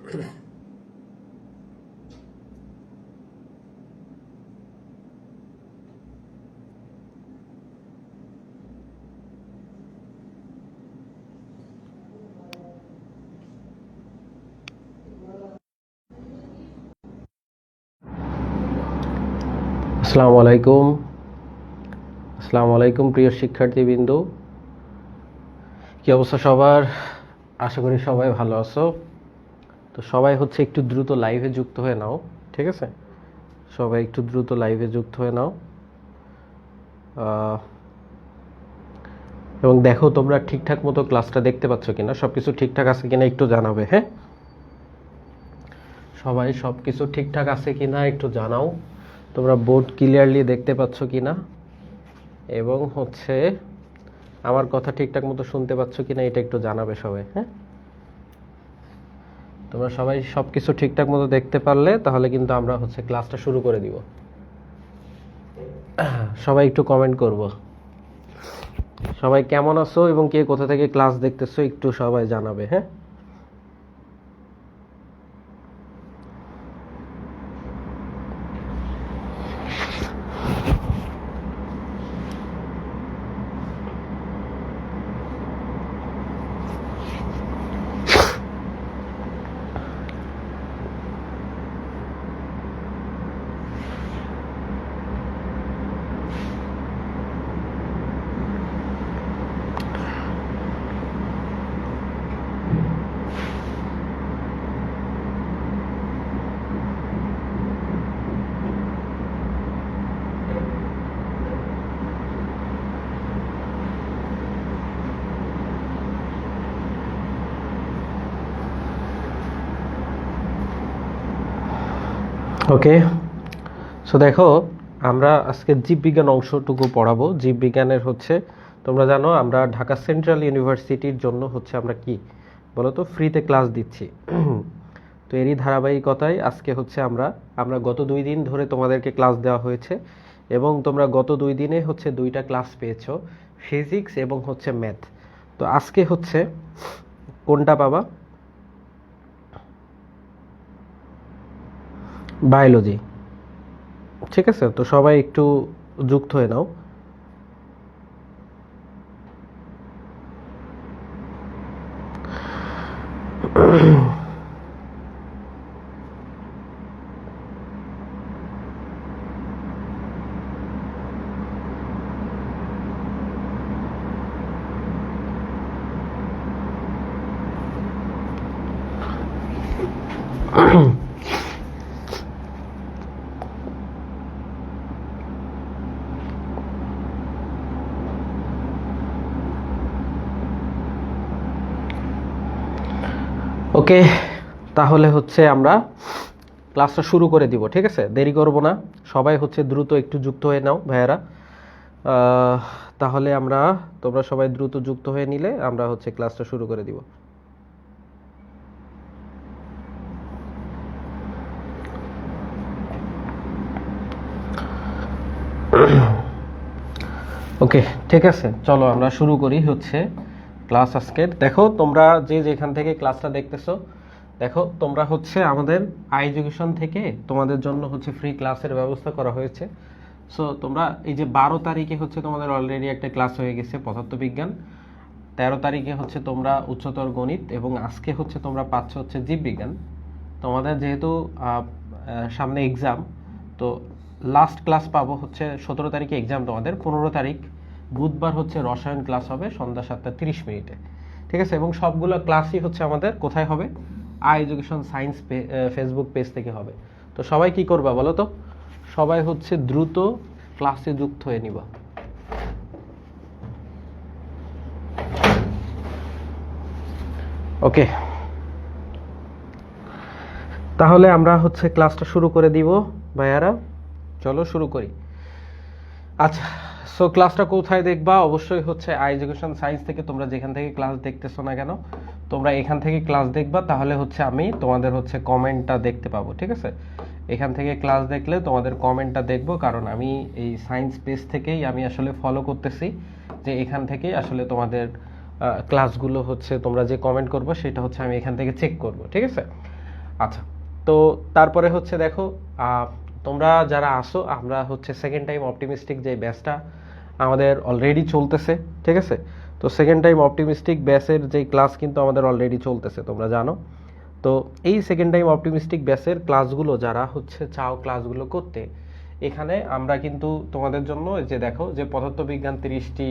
আসসালামু আলাইকুম। প্রিয় শিক্ষার্থীবৃন্দ, কি অবস্থা সবার? আশা করি সবাই ভালো আছো। তো সবাই হচ্ছে একটু দ্রুত লাইভে যুক্ত হয়ে নাও, ঠিক আছে? সবাই একটু দ্রুত লাইভে যুক্ত হয়ে নাও এবং দেখো তোমরা ঠিকঠাক মতো ক্লাসটা দেখতে পাচ্ছ কিনা, সবকিছু ঠিকঠাক আছে কিনা একটু জানাবে। হ্যাঁ, সবাই সবকিছু ঠিকঠাক আছে কিনা একটু জানাও। তোমরা বোর্ড ক্লিয়ারলি দেখতে পাচ্ছ কিনা এবং হচ্ছে আমার কথা ঠিকঠাক মতো শুনতে পাচ্ছ কিনা এটা একটু জানাবে সবাই। হ্যাঁ, তোমরা সবাই সবকিছু ঠিকঠাক মতো দেখতে পারলে তাহলে কিন্তু আমরা হচ্ছে ক্লাসটা শুরু করে দিব। সবাই একটু কমেন্ট করব, সবাই কেমন আছো এবং কে কোথা থেকে ক্লাস দেখতেছো একটু সবাই জানাবে। হ্যাঁ, ওকে। সো দেখো, আমরা আজকে জীববিজ্ঞান অংশটুকু পড়াবো। জীববিজ্ঞানের হচ্ছে তোমরা জানো আমরা ঢাকা সেন্ট্রাল ইউনিভার্সিটির জন্য হচ্ছে আমরা কি বলো তো ফ্রিতে ক্লাস দিচ্ছি। তো এরই ধারাবাহিকতায় আজকে হচ্ছে আমরা গত 2 দিন ধরে তোমাদেরকে ক্লাস দেওয়া হয়েছে এবং তোমরা গত 2 দিনে হচ্ছে 2টা ক্লাস পেয়েছো, ফিজিক্স এবং হচ্ছে ম্যাথ। তো আজকে হচ্ছে কোনটা পাবা? বায়োলজি। ঠিক আছে, তো সবাই একটু যুক্ত হয়ে নাও। ওকে, তাহলে হচ্ছে আমরা ক্লাসটা শুরু করে দিব। ঠিক আছে, দেরি করব না, সবাই হচ্ছে দ্রুত একটু যুক্ত হয়ে নাও ভাইয়ারা। তাহলে তোমরা সবাই দ্রুত যুক্ত হয়ে নিলে আমরা হচ্ছে ক্লাসটা শুরু করে দিব। ওকে, ঠিক আছে, চলো আমরা শুরু করি হচ্ছে ক্লাস আজকের। দেখো তোমরা যে যেখান থেকে ক্লাসটা দেখতেছো, দেখো তোমরা হচ্ছে আমাদের আই এডুকেশন থেকে তোমাদের জন্য হচ্ছে ফ্রি ক্লাসের ব্যবস্থা করা হয়েছে। সো তোমরা এই যে 12 তারিখে হচ্ছে তোমাদের অলরেডি একটা ক্লাস হয়ে গেছে পদার্থবিজ্ঞান, 13 তারিখে হচ্ছে তোমরা উচ্চতর গণিত এবং আজকে হচ্ছে তোমরা পাচ্ছ হচ্ছে জীববিজ্ঞান। তোমাদের যেহেতু সামনে এক্সাম, তো লাস্ট ক্লাস পাবো হচ্ছে 17 তারিখে এক্সাম তোমাদের, 15 তারিখ বুধবার হচ্ছে রসায়ন ক্লাস হবে সন্ধ্যা 7:30। ঠিক আছে, এবং সবগুলো ক্লাসই হচ্ছে আমাদের কোথায় হবে? I education science Facebook page থেকে হবে। তো সবাই কি করবা বলো তো? সবাই হচ্ছে দ্রুত ক্লাসে যুক্ত হয়ে নিবা। ওকে, তাহলে আমরা হচ্ছে ক্লাসটা শুরু করে দিব ভাইয়ারা। চলো শুরু করি। আচ্ছা, সো ক্লাসটা কোথায় দেখবা? অবশ্যই হচ্ছে আই এডুকেশন সায়েন্স থেকে তোমরা যেখান থেকে ক্লাস দেখতেছো না কেন, তোমরা এখান থেকে ক্লাস দেখবা, তাহলে হচ্ছে আমি তোমাদের হচ্ছে কমেন্টটা দেখতে পাবো। ঠিক আছে, এখান থেকে ক্লাস দেখলে তোমাদের কমেন্টটা দেখবো, কারণ আমি এই সায়েন্স পেজ থেকেই আমি আসলে ফলো করতেছি যে এখান থেকেই আসলে তোমাদের ক্লাসগুলো হচ্ছে তোমরা যে কমেন্ট করবো সেটা হচ্ছে আমি এখান থেকে চেক করব। ঠিক আছে, আচ্ছা, তো তারপরে হচ্ছে দেখো তোমরা যারা আসো, আমরা হচ্ছে সেকেন্ড টাইম অপটিমিস্টিক যে ব্যাচটা আমাদের অলরেডি চলতেছে, ঠিক আছে? তো সেকেন্ড টাইম অপটিমিস্টিক ব্যাচের যে ক্লাস কিন্তু আমাদের অলরেডি চলতেছে, তোমরা জানো। তো এই সেকেন্ড টাইম অপটিমিস্টিক ব্যাচের ক্লাসগুলো যারা হচ্ছে চাও ক্লাসগুলো করতে, এখানে আমরা কিন্তু তোমাদের জন্য যে দেখো যে পদার্থবিজ্ঞান 30টি,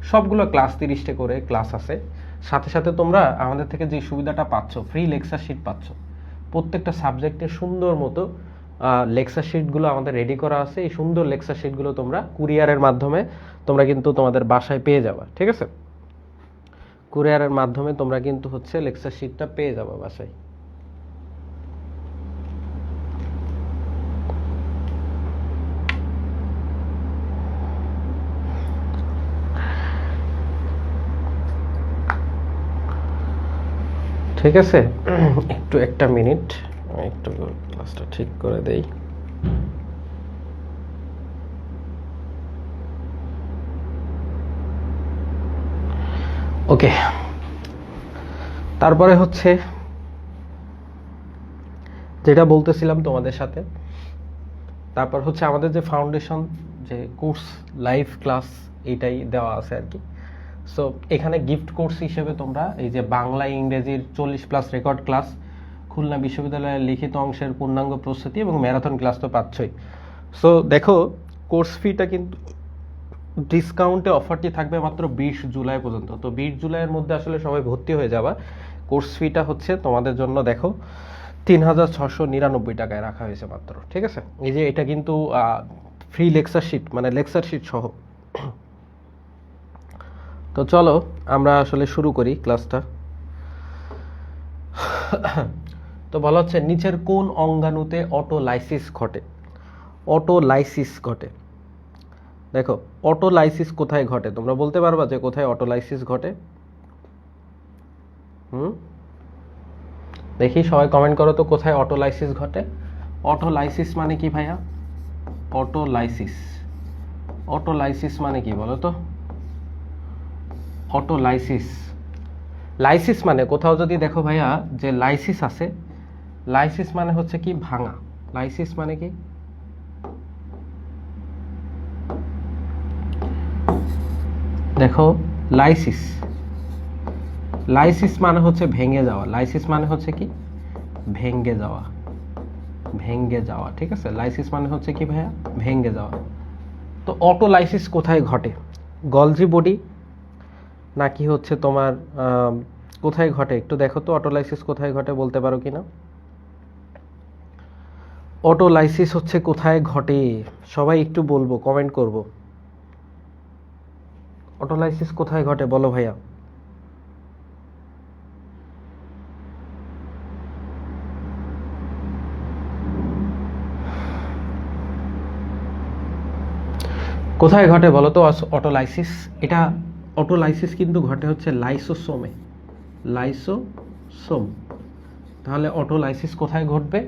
সবগুলো ক্লাস 30টে করে ক্লাস আছে। সাথে সাথে তোমরা আমাদের থেকে যে সুবিধাটা পাচ্ছ, ফ্রি লেকচার শিট পাচ্ছ। প্রত্যেকটা সাবজেক্টের সুন্দর মতো লেকচার শিটগুলো আমাদের রেডি করা আছে। এই সুন্দর লেকচার শিটগুলো তোমরা কুরিয়ারের মাধ্যমে তোমরা কিন্তু তোমাদের বাসায় পেয়ে যাবা, ঠিক আছে? কুরিয়ারের মাধ্যমে তোমরা কিন্তু হচ্ছে লেকচার শিটটা পেয়ে যাবা বাসায়। ঠিক আছে, একটু একটা মিনিট, আমি একটু ক্লাসটা ঠিক করে দেই। ওকে, তারপরে হচ্ছে যেটা বলতেছিলাম তোমাদের সাথে, তারপর হচ্ছে আমাদের যে ফাউন্ডেশন যে কোর্স লাইভ ক্লাস এইটাই দেওয়া আছে আর কি। সো এখানে গিফট কোর্স হিসেবে তোমরা এই যে বাংলা ইংরেজির 40+ রেকর্ড ক্লাস, খুলনা বিশ্ববিদ্যালয়ের লিখিত অংশের পূর্ণাঙ্গ প্রস্তুতি এবং ম্যারাথন ক্লাস তো পাচ্ছই। সো দেখো, কোর্স ফিটা কিন্তু ডিসকাউন্টে অফারটি থাকবে মাত্র 20 জুলাই পর্যন্ত। তো 20 জুলাইয়ের মধ্যে আসলে সবাই ভর্তি হয়ে যাবা। কোর্স ফিটা হচ্ছে তোমাদের জন্য দেখো 3699 টাকায় রাখা হয়েছে মাত্র, ঠিক আছে? এই যে এটা কিন্তু ফ্রি লেকচার শিট, মানে লেকচার শিট সহ। তো চলো আমরা আসলে শুরু করি ক্লাসটা। তো বলা হচ্ছে নিচের কোন অঙ্গাণুতে অটোলাইসিস ঘটে? অটোলাইসিস ঘটে, দেখো অটোলাইসিস কোথায় ঘটে? তোমরা বলতে পারবা যে কোথায় অটোলাইসিস ঘটে? দেখি সবাই কমেন্ট করো তো, কোথায় অটোলাইসিস ঘটে? অটোলাইসিস মানে কি ভাইয়া? অটোলাইসিস, অটোলাইসিস মানে কি বলো তো? অটোলাইসিস, লাইসিস মানে কোথাও যদি দেখো ভাইয়া যে লাইসিস আছে, লাইসিস মানে হচ্ছে কি ভাঙা। লাইসিস মানে কি? দেখো লাইসিস, লাইসিস মানে হচ্ছে ভেঙে যাওয়া। লাইসিস মানে হচ্ছে কি ভেঙে যাওয়া, ভেঙে যাওয়া, ঠিক আছে? লাইসিস মানে হচ্ছে কি ভাইয়া ভেঙে যাওয়া। তো অটোলাইসিস কোথায় ঘটে? গলজি বডি নাকি হচ্ছে তোমার কোথায় ঘটে একটু দেখো তো, অটোলাইসিস কোথায় ঘটে বলতে পারো কিনা? অটোলাইসিস হচ্ছে কোথায় ঘটে, সবাই একটু বলবো, কমেন্ট করব। অটোলাইসিস কোথায় ঘটে বলো ভাইয়া? কোথায় ঘটে বলো তো অটোলাইসিস? এটা অটোলাইসিস কিন্তু ঘটে হচ্ছে লাইসোসোমে, লাইসোসোম। তাহলে অটোলাইসিস কোথায় ঘটবে?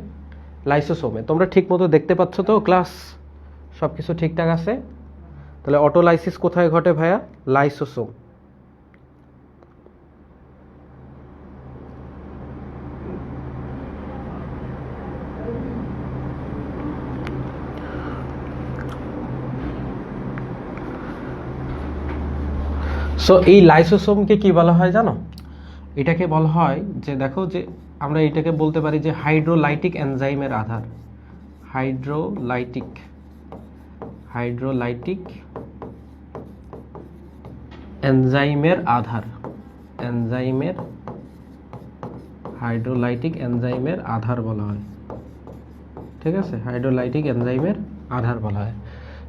লাইসোসোমে। তোমরা ঠিক মতো দেখতে পাচ্ছ তো ক্লাস? সব কিছু ঠিকঠাক আছে? তাহলে অটোলাইসিস কোথায় ঘটে ভাইয়া? লাইসোসোম। সো এই লাইসোসোমকে কি বলা হয় জানো? এটাকে বলা হয় যে দেখো যে আমরা এটাকে বলতে পারি যে হাইড্রোলাইটিক এনজাইমের আধার। হাইড্রোলাইটিক, হাইড্রোলাইটিক এনজাইমের আধার, এনজাইমের, হাইড্রোলাইটিক এনজাইমের আধার বলা হয়, ঠিক আছে? হাইড্রোলাইটিক এনজাইমের আধার বলা হয়।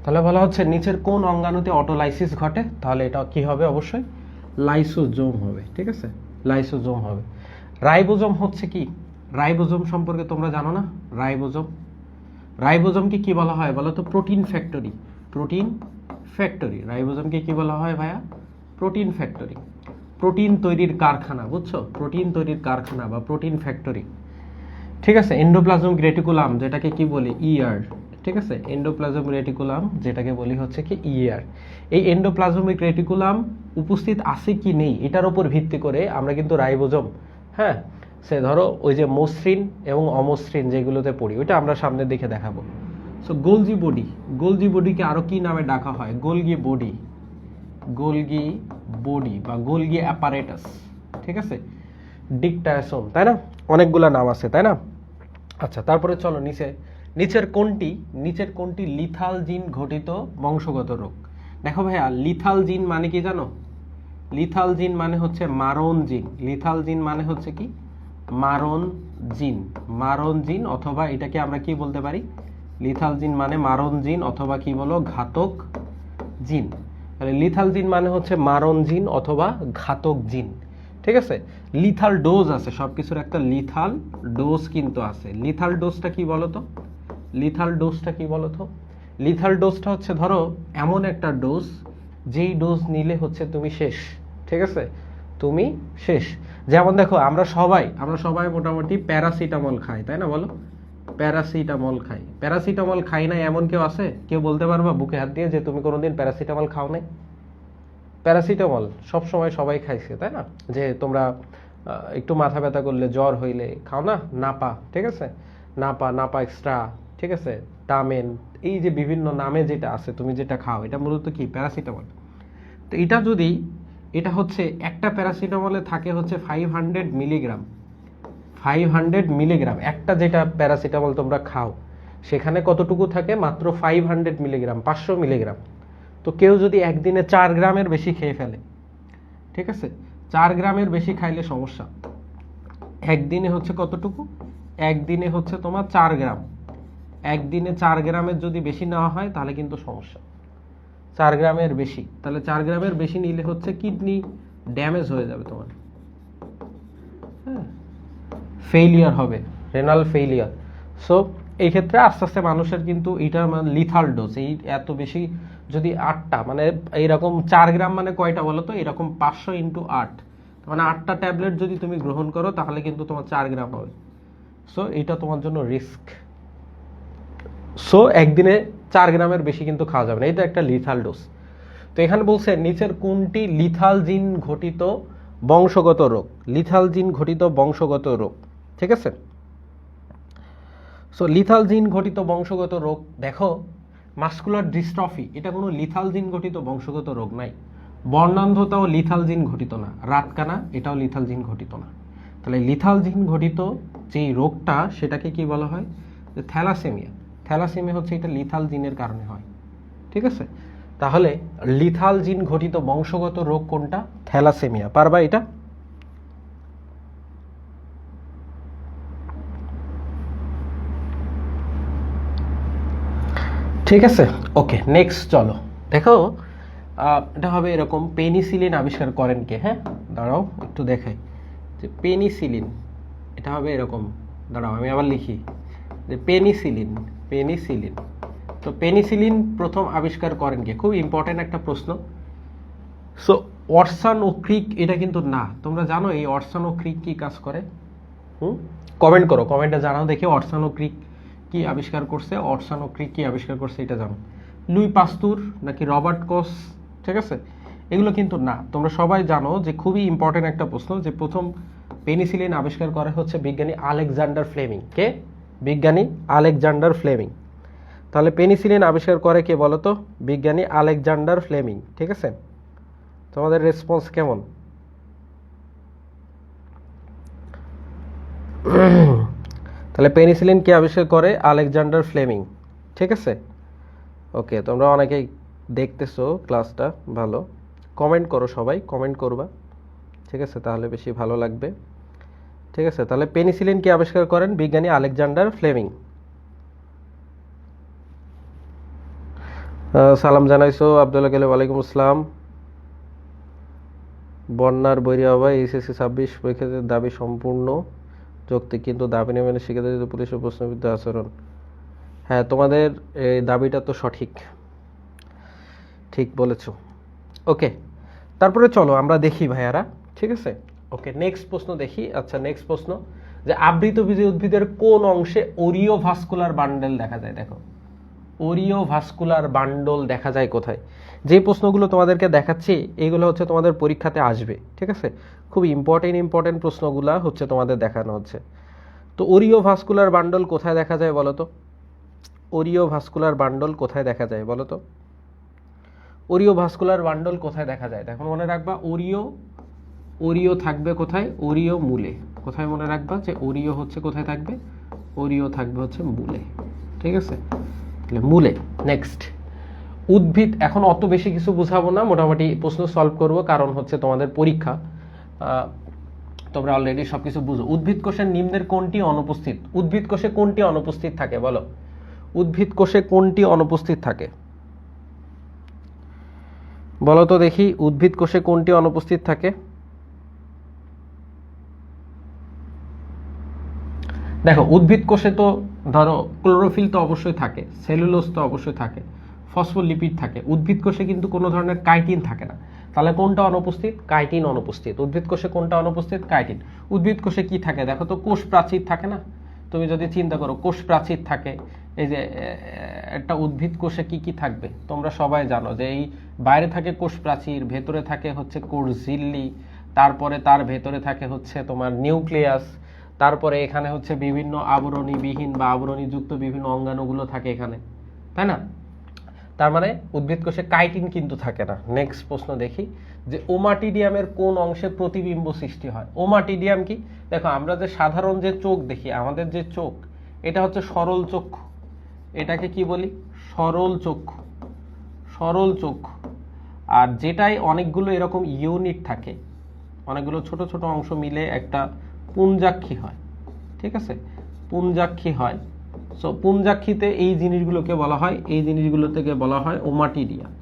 তাহলে বলা হচ্ছে নিচের কোন অঙ্গাণুতে অটোলাইসিস ঘটে? তাহলে এটা কি হবে? অবশ্যই লাইসোজোম হবে, ঠিক আছে? লাইসোজোম হবে। রাইবোজোম হচ্ছে কি? রাইবোজোম সম্পর্কে তোমরা জানো না? রাইবোজোম, রাইবোজোমকে কি বলা হয় বলো তো? Protein factory, protein factory. রাইবোজোমকে কি বলা হয় ভাইয়া? প্রোটিন ফ্যাক্টরি, প্রোটিন তৈরির কারখানা, বুঝছো? প্রোটিন তৈরির কারখানা বা প্রোটিন ফ্যাক্টরি, ঠিক আছে? এন্ডোপ্লাজমিক রেটিকুলাম যেটাকে কি বলি? ইআর, ঠিক আছে? এন্ডোপ্লাজমিক রেটিকুলাম যেটাকে বলি হচ্ছে কি ইআর। এই এন্ডোপ্লাজমিক রেটিকুলাম উপস্থিত আছে কি নেই এটার উপর ভিত্তি করে আমরা কিন্তু রাইবোজোম, হ্যাঁ, সে ধরো ওই যে মসৃণ এবং অমসৃণ যেগুলোতে পড়ি, ওইটা আমরা সামনের দিকে দেখাবো। সো গোলজি বডি, গোলজি বডিকে আরো কি নামে ডাকা হয়? গোলগি বডি, গোলগি বডি বা গোলগি অ্যাপারেটাস, ঠিক আছে, ডিকটায়াসোম, তাই না? অনেকগুলা নাম আছে, তাই না? আচ্ছা, তারপরে চলো নিচের কোনটি লিথাল জিন ঘটিত বংশগত রোগ? দেখো ভাইয়া, লিথাল জিন মানে কি জানো? লিথাল জিন মানে হচ্ছে মারণ জিন। লিথাল জিন মানে হচ্ছে কি? মারণ জিন। মারণ জিন, অথবা এটাকে আমরা কি বলতে পারি? লিথাল জিন মানে মারণ জিন, অথবা কি বলো, ঘাতক জিন। তাহলে লিথাল জিন মানে হচ্ছে মারণ জিন অথবা ঘাতক জিন, ঠিক আছে? লিথাল ডোজ আছে, সবকিছুর একটা লিথাল ডোজ কিন্তু আছে। লিথাল ডোজটা কি বলতো? লিথাল ডোজটা কি বলতো? লিথাল ডোজটা হচ্ছে ধরো এমন একটা ডোজ, যেই ডোজ নিলে হচ্ছে তুমি শেষ, ঠিক আছে, তুমি শেষ। যেমন দেখো, আমরা সবাই মোটামুটি প্যারাসিটামল খাই, তাই না? বলো, প্যারাসিটামল খাই। প্যারাসিটামল খাই না এমন কেউ আছে? কেউ বলতে পারবা বুকে হাত দিয়ে যে তুমি কোনোদিন প্যারাসিটামল খাও নাই? প্যারাসিটামল সব সময় সবাই খাইছে, তাই না? যে তোমরা একটু মাথা ব্যথা করলে, জ্বর হইলে খাও না নাপা, ঠিক আছে, নাপা এক্সট্রা, ঠিক আছে, টামেন, এই যে বিভিন্ন নামে যেটা আছে তুমি যেটা খাও, এটা মূলত কি? প্যারাসিটামল। তো এটা হচ্ছে একটা প্যারাসিটামলে থাকে হচ্ছে 500 মিলিগ্রাম। 500 মিলিগ্রাম একটা যেটা প্যারাসিটামল তোমরা খাও, সেখানে কতটুকু থাকে? মাত্র 500 মিলিগ্রাম, 500 মিলিগ্রাম। তো কেউ যদি একদিনে 4 গ্রামের বেশি খেয়ে ফেলে, ঠিক আছে, 4 গ্রামের বেশি খাইলে সমস্যা। একদিনে হচ্ছে কতটুকু? একদিনে হচ্ছে তোমার 4 গ্রাম। একদিনে 4 গ্রামের যদি বেশি নেওয়া হয় তাহলে কিন্তু সমস্যা। 4 গ্রামের বেশি, তাহলে 4 গ্রামের বেশি নিলে হচ্ছে কিডনি ড্যামেজ হয়ে যাবে তোমার, হ্যাঁ, ফেইলিয়ার হবে, রেনাল ফেইলিয়ার। সো এই ক্ষেত্রে আস্তে আস্তে মানুষের কিন্তু এটা মানে লিথাল ডোজ, এই এত বেশি যদি 8টা মানে এইরকম 4 গ্রাম মানে কয়টা বলো তো? এরকম 500 ইন্টু 8, মানে 8টা ট্যাবলেট যদি তুমি গ্রহণ করো তাহলে কিন্তু তোমার 4 গ্রাম হবে। সো এটা তোমার জন্য রিস্ক। সো একদিনে 4 গ্রামের বেশি কিন্তু খাওয়া যাবে না, এটা একটা লিথাল ডোজ। তো এখানে বলছে নিচের কোনটি লিথাল জিন ঘটিত বংশগত রোগ? লিথাল জিন ঘটিত বংশগত রোগ, ঠিক আছে? সো লিথাল জিন ঘটিত বংশগত রোগ, দেখো মাসকুলার ডিস্ট্রফি, এটা কোনো লিথাল জিন ঘটিত বংশগত রোগ নাই। বর্ণান্ধতাও লিথাল জিন ঘটিত না। রাতকানা, এটাও লিথাল জিন ঘটিত না। তাহলে লিথাল জিন ঘটিত যেই রোগটা, সেটাকে কি বলা হয়? যে থ্যালাসেমিয়া। থ্যালাসেমিয়া হচ্ছে এটা লিথাল জিনের কারণে হয়, ঠিক আছে? তাহলে লিথাল জিন ঘটিত বংশগত রোগ কোনটা? থ্যালাসেমিয়া। পারবা এটা? ঠিক আছে, ওকে, নেক্সট চলো। দেখো এটা হবে এরকম, পেনিসিলিন আবিষ্কার করেন কে? হ্যাঁ, দাঁড়াও একটু দেখাই যে পেনিসিলিন, এটা হবে এরকম, দাঁড়াও আমি আবার লিখি যে পেনিসিলিন। তো পেনিসিলিন প্রথম আবিষ্কার করেন কে? খুব ইম্পর্টেন্ট একটা প্রশ্ন। সো ওয়াটসন ও ক্রিক এটা কিন্তু না। তোমরা জানো এই ওয়াটসন ও ক্রিক কি কাজ করে? কমেন্ট করো, কমেন্টে জানাও দেখি ওয়াটসন ও ক্রিক কি আবিষ্কার করছে। ওয়াটসন ও ক্রিক কি আবিষ্কার করছে এটা জানো? লুই পাস্তুর নাকি রবার্ট কোচ, ঠিক আছে, এগুলো কিন্তু না। তোমরা সবাই জানো যে খুবই ইম্পর্টেন্ট একটা প্রশ্ন, যে প্রথম পেনিসিলিন আবিষ্কার করে হচ্ছে বিজ্ঞানী আলেকজান্ডার ফ্লেমিং। কে? বিজ্ঞানী আলেকজান্ডার ফ্লেমিং। তাহলে পেনিসিলিন আবিষ্কার করে কে বলো তো? বিজ্ঞানী আলেকজান্ডার ফ্লেমিং, ঠিক আছে? তোমাদের রেসপন্স কেমন? তাহলে পেনিসিলিন কে আবিষ্কার করে? আলেকজান্ডার ফ্লেমিং, ঠিক আছে? ওকে, তোমরা অনেকেই দেখতেছো ক্লাসটা, ভালো, কমেন্ট করো, সবাই কমেন্ট করবা, ঠিক আছে, তাহলে বেশি ভালো লাগবে, ঠিক আছে? তাহলে পেনিসিলিন কে আবিষ্কার করেন? বিজ্ঞানী আলেকজান্ডার ফ্লেমিং। সালাম জানাইছো আব্দুল্লাহ গেলে, ওয়ালাইকুম আসসালাম। বন্যার বৈরিয়া ভাই, এইচএসসি 26 পরীক্ষার্থীদের দাবি সম্পূর্ণ যৌক্তিক, কিন্তু দাবি না মেনে শিক্ষার্থীদের পুলিশের প্রশ্নবিদ্ধ আচরণ। হ্যাঁ, তোমাদের এই দাবিটা তো সঠিক, ঠিক বলেছো। ওকে, তারপরে চলো আমরা দেখি ভাইয়ারা, ঠিক আছে? ওকে, নেক্সট প্রশ্ন দেখি। আচ্ছা, নেক্সট প্রশ্ন, যে আবৃতবীজী উদ্ভিদের কোন অংশে ওরিওভাস্কুলার বান্ডেল দেখা যায়? দেখো, ওরিওভাস্কুলার বান্ডল দেখা যায় কোথায়? যে প্রশ্নগুলো তোমাদেরকে দেখাচ্ছি এইগুলো হচ্ছে তোমাদের পরীক্ষাতে আসবে, ঠিক আছে? খুব ইম্পর্টেন্ট প্রশ্নগুলো হচ্ছে তোমাদের দেখানো হচ্ছে। তো ওরিওভাস্কুলার বান্ডল কোথায় দেখা যায় বলো তো? ওরিওভাস্কুলার বান্ডল কোথায় দেখা যায় বলো তো? ওরিওভাস্কুলার বান্ডল কোথায় দেখা যায়? দেখো মনে রাখবা, ওরিও থাকবে কোথায়? ওরিও মূলে। কোথায় মনে রাখবা যে ওরিও হচ্ছে কোথায় থাকবে? ওরিও থাকবে হচ্ছে মূলে, ঠিক আছে? তাহলে মূলে। নেক্সট, উদ্ভিদ। এখন অত বেশি কিছু বুঝাবো না, মোটামুটি প্রশ্ন সলভ করব, কারণ হচ্ছে তোমাদের পরীক্ষা, তোমরা অলরেডি সবকিছু বুঝো। উদ্ভিদ কোষের নিম্নের কোনটি অনুপস্থিত? উদ্ভিদ কোষে কোনটি অনুপস্থিত থাকে বলো? উদ্ভিদ কোষে কোনটি অনুপস্থিত থাকে বলো তো দেখি, উদ্ভিদ কোষে কোনটি অনুপস্থিত থাকে? দেখো উদ্ভিদ কোষে তো ধরো ক্লোরোফিল তো অবশ্যই থাকে, সেলুলোজ তো অবশ্যই থাকে, ফসফোলিপিড থাকে। উদ্ভিদ কোষে কিন্তু কোনো ধরনের কাইটিন থাকে না। তাহলে কোনটা অনুপস্থিত? কাইটিন অনুপস্থিত। উদ্ভিদ কোষে কোনটা অনুপস্থিত? কাইটিন। উদ্ভিদ কোষে কি থাকে দেখো তো? কোষ প্রাচীর থাকে না? তুমি যদি চিন্তা করো, কোষ প্রাচীর থাকে। এই যে একটা উদ্ভিদ কোষে কি কি থাকবে তোমরা সবাই জানো, যে এই বাইরে থাকে কোষ প্রাচীর, ভেতরে থাকে হচ্ছে কোষ ঝিল্লি, তারপরে তার ভেতরে থাকে হচ্ছে তোমার নিউক্লিয়াস, তারপরে এখানে হচ্ছে বিভিন্ন আবরণীবিহীন বা আবরণীযুক্ত বিভিন্ন অঙ্গাণুগুলো থাকে এখানে, তাই না? তার মানে উদ্ভিদ কোষে কাইটিন কিন্তু থাকে না। নেক্সট প্রশ্ন দেখি, যে ওমাটিডিয়ামের কোন অংশে প্রতিবিম্ব সৃষ্টি হয়? ওমাটিডিয়াম কি? দেখো আমরা যে সাধারণ যে চোখ দেখি, আমাদের যে চোখ, এটা হচ্ছে সরল চক্ষু। এটাকে কি বলি? সরল চক্ষু। সরল চক্ষু। আর যেটাই অনেকগুলো এরকম ইউনিট থাকে, অনেকগুলো ছোট ছোট অংশ মিলে একটা পুঞ্জাক্ষী হয়, ঠিক আছে? পুঞ্জাক্ষী হয়। সো পুঞ্জাক্ষীতে এই জিনিসগুলোকে বলা হয়, এই জিনিসগুলো থেকে বলা হয় ওমাটিডিয়াম।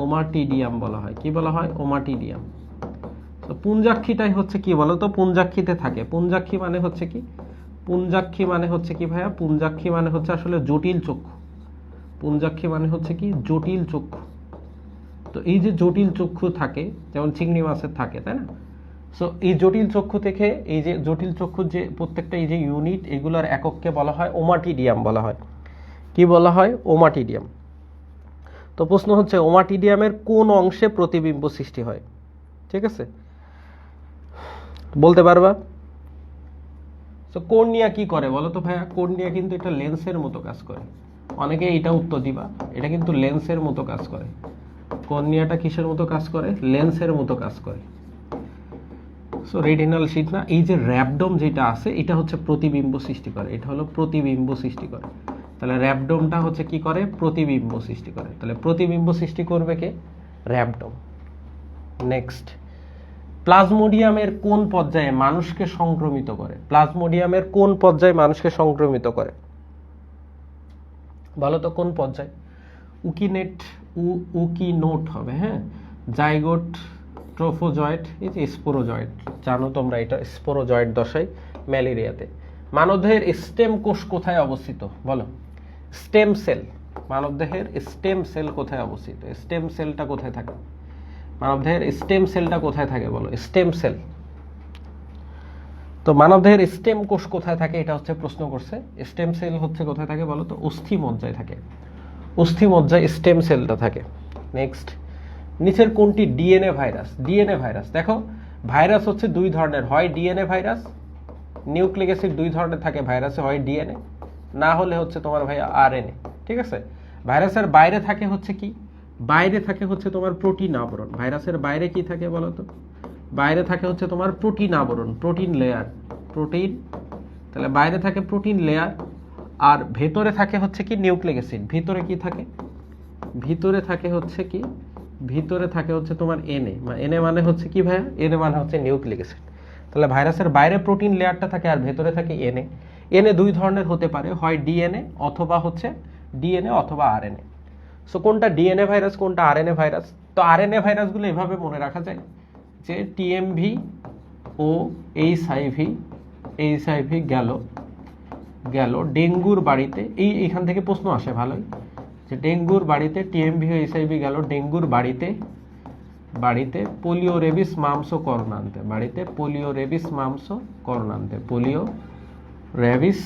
ওমাটিডিয়াম বলা হয়। কি বলা হয়? ওমাটিডিয়াম। তো পুঞ্জাক্ষীটাই হচ্ছে কি বলো তো? পুঞ্জাক্ষীতে থাকে। পুঞ্জাক্ষী মানে হচ্ছে কি? পুঞ্জাক্ষী মানে হচ্ছে কি ভাইয়া? পুঞ্জাক্ষী মানে হচ্ছে আসলে জটিল চক্ষু। পুঞ্জাক্ষী মানে হচ্ছে কি? জটিল চক্ষু। তো এই যে জটিল চক্ষু থাকে, যেমন চিংড়ি মাছের থাকে, তাই না? সো এই জটিল চক্ষু থেকে, এই যে জটিল চক্ষুর যে প্রত্যেকটা এই যে ইউনিট, এগুলোর একককে বলা হয় ওমাটিডিয়াম বলা হয়। কি বলা হয়? ওমাটিডিয়াম। তো প্রশ্ন হচ্ছে ওমাটিডিয়ামের কোন অংশে প্রতিবিম্ব সৃষ্টি হয়? ঠিক আছে, বলতে পারবা? তো কর্নিয়া কি করে বলো তো ভাইয়া? কর্নিয়া কিন্তু এটা লেন্সের মতো কাজ করে। অনেকে এটা উত্তর দিবা, এটা কিন্তু লেন্সের মতো কাজ করে। কর্নিয়াটা কিসের মতো কাজ করে? লেন্সের মতো কাজ করে। সো রেটিনাল শিট না, এই যে র্যাবডোম যেটা আছে, এটা হচ্ছে প্রতিবিম্ব সৃষ্টি করে। এটা হলো প্রতিবিম্ব সৃষ্টি করে। তাহলে র্যাবডোমটা হচ্ছে কি করে? প্রতিবিম্ব সৃষ্টি করে। তাহলে প্রতিবিম্ব সৃষ্টি করবে কে? র্যাবডোম। নেক্সট, প্লাজমোডিয়ামের কোন পর্যায়ে মানুষকে সংক্রমিত করে? প্লাজমোডিয়ামের কোন পর্যায়ে মানুষকে সংক্রমিত করে বলো তো? কোন পর্যায়ে? উকিনেট, উকিনোট হবে, হ্যাঁ। জাইগোট, ট্রোফোজয়েট, এই যে স্পোরোজয়েট, জানো তোমরা এটা স্পোরোজয়েট দশায় ম্যালেরিয়াতে। মানবদেহের স্টেম কোষ কোথায় অবস্থিত বলো? Stem cell. মানবদেহের স্টেম সেল কোথায় অবস্থিত? স্টেম সেলটা কোথায় থাকে? মানবদেহের স্টেম সেলটা কোথায় থাকে বলো? Stem cell. তো মানবদেহের স্টেম কোষ কোথায় থাকে এটা হচ্ছে প্রশ্ন করছে। স্টেম সেল হচ্ছে কোথায় থাকে বলো তো? অস্থি মজ্জায় থাকে। অস্থি মজ্জায় স্টেম সেলটা থাকে। নেক্সট, নিচের কোনটি ডিএনএ ভাইরাস? ডিএনএ ভাইরাস, দেখো ভাইরাস হচ্ছে দুই ধরনের, হয় ডিএনএ ভাইরাস, নিউক্লিক অ্যাসিড দুই ধরনের থাকে ভাইরাসে, হয় ডিএনএ, না হলে হচ্ছে তোমার ভাই আরএনএ, ঠিক আছে? ভাইরাসের বাইরে থাকে হচ্ছে কি? বাইরে থাকে হচ্ছে তোমার প্রোটিন আবরণ। ভাইরাসের বাইরে কি থাকে বলো তো? বাইরে থাকে হচ্ছে তোমার প্রোটিন আবরণ, প্রোটিন লেয়ার, প্রোটিন। তাহলে বাইরে থাকে প্রোটিন লেয়ার, আর ভেতরে থাকে হচ্ছে কি? Nucleic acid. ভিতরে কি থাকে? ভিতরে থাকে হচ্ছে কি? ভিতরে থাকে হচ্ছে তোমার এনএ। এনএ মানে হচ্ছে কি ভাইয়া? এনএ মানে হচ্ছে নিউক্লিক অ্যাসিড। তাহলে ভাইরাসের বাইরে প্রোটিন লেয়ারটা থাকে আর ভেতরে থাকে এনএ। এনএ দুই ধরনের হতে পারে, হয় ডিএনএ অথবা হচ্ছে ডিএনএ অথবা আরএনএ। সো কোনটা ডিএনএ ভাইরাস, কোনটা আরএনএ ভাইরাস? তো আরএনএ ভাইরাসগুলো এভাবে মনে রাখা যায় যে টিএমভি ও এইচআইভি, এইচআইভি গেল গেল ডেঙ্গুর বাড়িতে। এইখান থেকে প্রশ্ন আসে ভালোই, যে ডেঙ্গুর বাড়িতে টিএমভি ও এইচআইভি গেল ডেঙ্গুর বাড়িতে, বাড়িতে পোলিও রেবিস মামসো করোনান্তে, বাড়িতে পোলিও রেবিস মামসো করোনান্তে, polio rabies,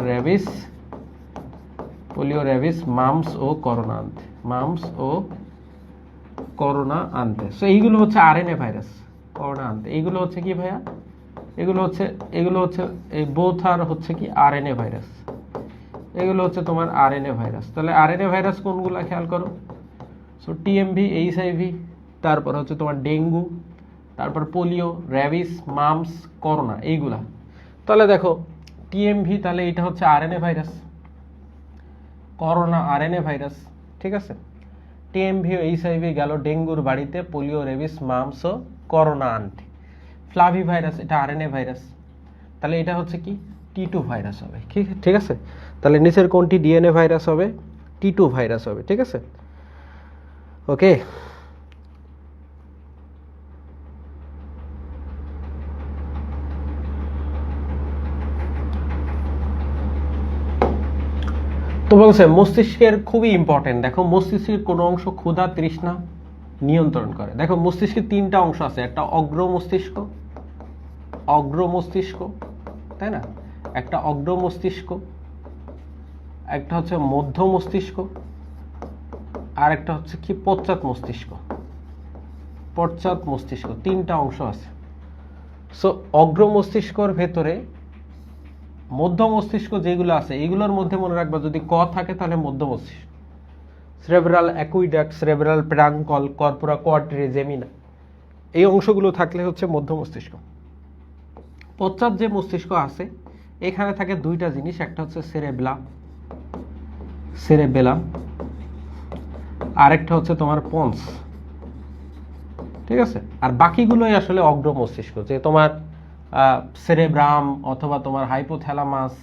rabies polio, rabies, mumps ও করোনা আনতে, মামস ও করোনা আনতে। সো এইগুলো হচ্ছে আরএনএ ভাইরাস, করোনা আনতে। এইগুলো হচ্ছে কি ভাইয়া, এগুলো হচ্ছে এই বোথ আর হচ্ছে কি আরএনএ ভাইরাস, এগুলো হচ্ছে তোমার আরএনএ ভাইরাস। তাহলে আরএনএ ভাইরাস কোনগুলো খেয়াল করো। সো টিএমভি, এইচআইভি, তারপর হচ্ছে তোমার ডেঙ্গু, তারপর পোলিও, র্যাবিস, মামস, করোনা, এইগুলা। তাহলে দেখো টিএমভি, তাহলে এটা হচ্ছে RNA virus, corona RNA virus, ঠিক আছে। টিএমভি ও এইচআইভি গেল ডেঙ্গুর বাড়িতে, পোলিও, রেবিস, মামস ও করোনা আনতে। ফ্লাভি ভাইরাস এটা আরএনএ ভাইরাস, তাহলে এটা হচ্ছে কি টি2 ভাইরাস হবে, ঠিক আছে। তাহলে নিচের কোনটি ডিএনএ ভাইরাস হবে, টি2 ভাইরাস হবে, ঠিক আছে। ওকে, তো বলছে মস্তিষ্কের খুবই ইম্পর্টেন্ট। দেখো মস্তিষ্কের কোন অংশ ক্ষুধা তৃষ্ণা নিয়ন্ত্রণ করে। দেখো মস্তিষ্কের তিনটা অংশ আছে, একটা অগ্র মস্তিষ্ক, অগ্র মস্তিষ্ক, তাই না, একটা অগ্র মস্তিষ্ক, একটা হচ্ছে মধ্য মস্তিষ্ক, আর একটা হচ্ছে কি পশ্চাৎ মস্তিষ্ক, পশ্চাৎ মস্তিষ্ক, তিনটা অংশ আছে। সো অগ্র মস্তিষ্কর ভেতরে মধ্য মস্তিষ্ক যেগুলো আছে এগুলোর মধ্যে মনে রাখবা যদি ক থাকে তাহলে মধ্য মস্তিষ্ক, সেরেব্রাল অ্যাকুইডাক্ট, সেরেব্রাল প্রাঙ্কল, কর্পোরা কোয়াড্রিজেমিনা, এই অংশগুলো থাকলে হচ্ছে মধ্য মস্তিষ্ক। পশ্চাৎ যে মস্তিষ্ক আছে এখানে থাকে দুইটা জিনিস, একটা হচ্ছে সেরেবেলাম, সেরেবেলাম, আরেকটা হচ্ছে তোমার পন্স, ঠিক আছে। আর বাকিগুলোই আসলে অগ্র মস্তিষ্ক, যে তোমার সেরেব্রাম অথবা তোমার হাইপোথ্যালামাস,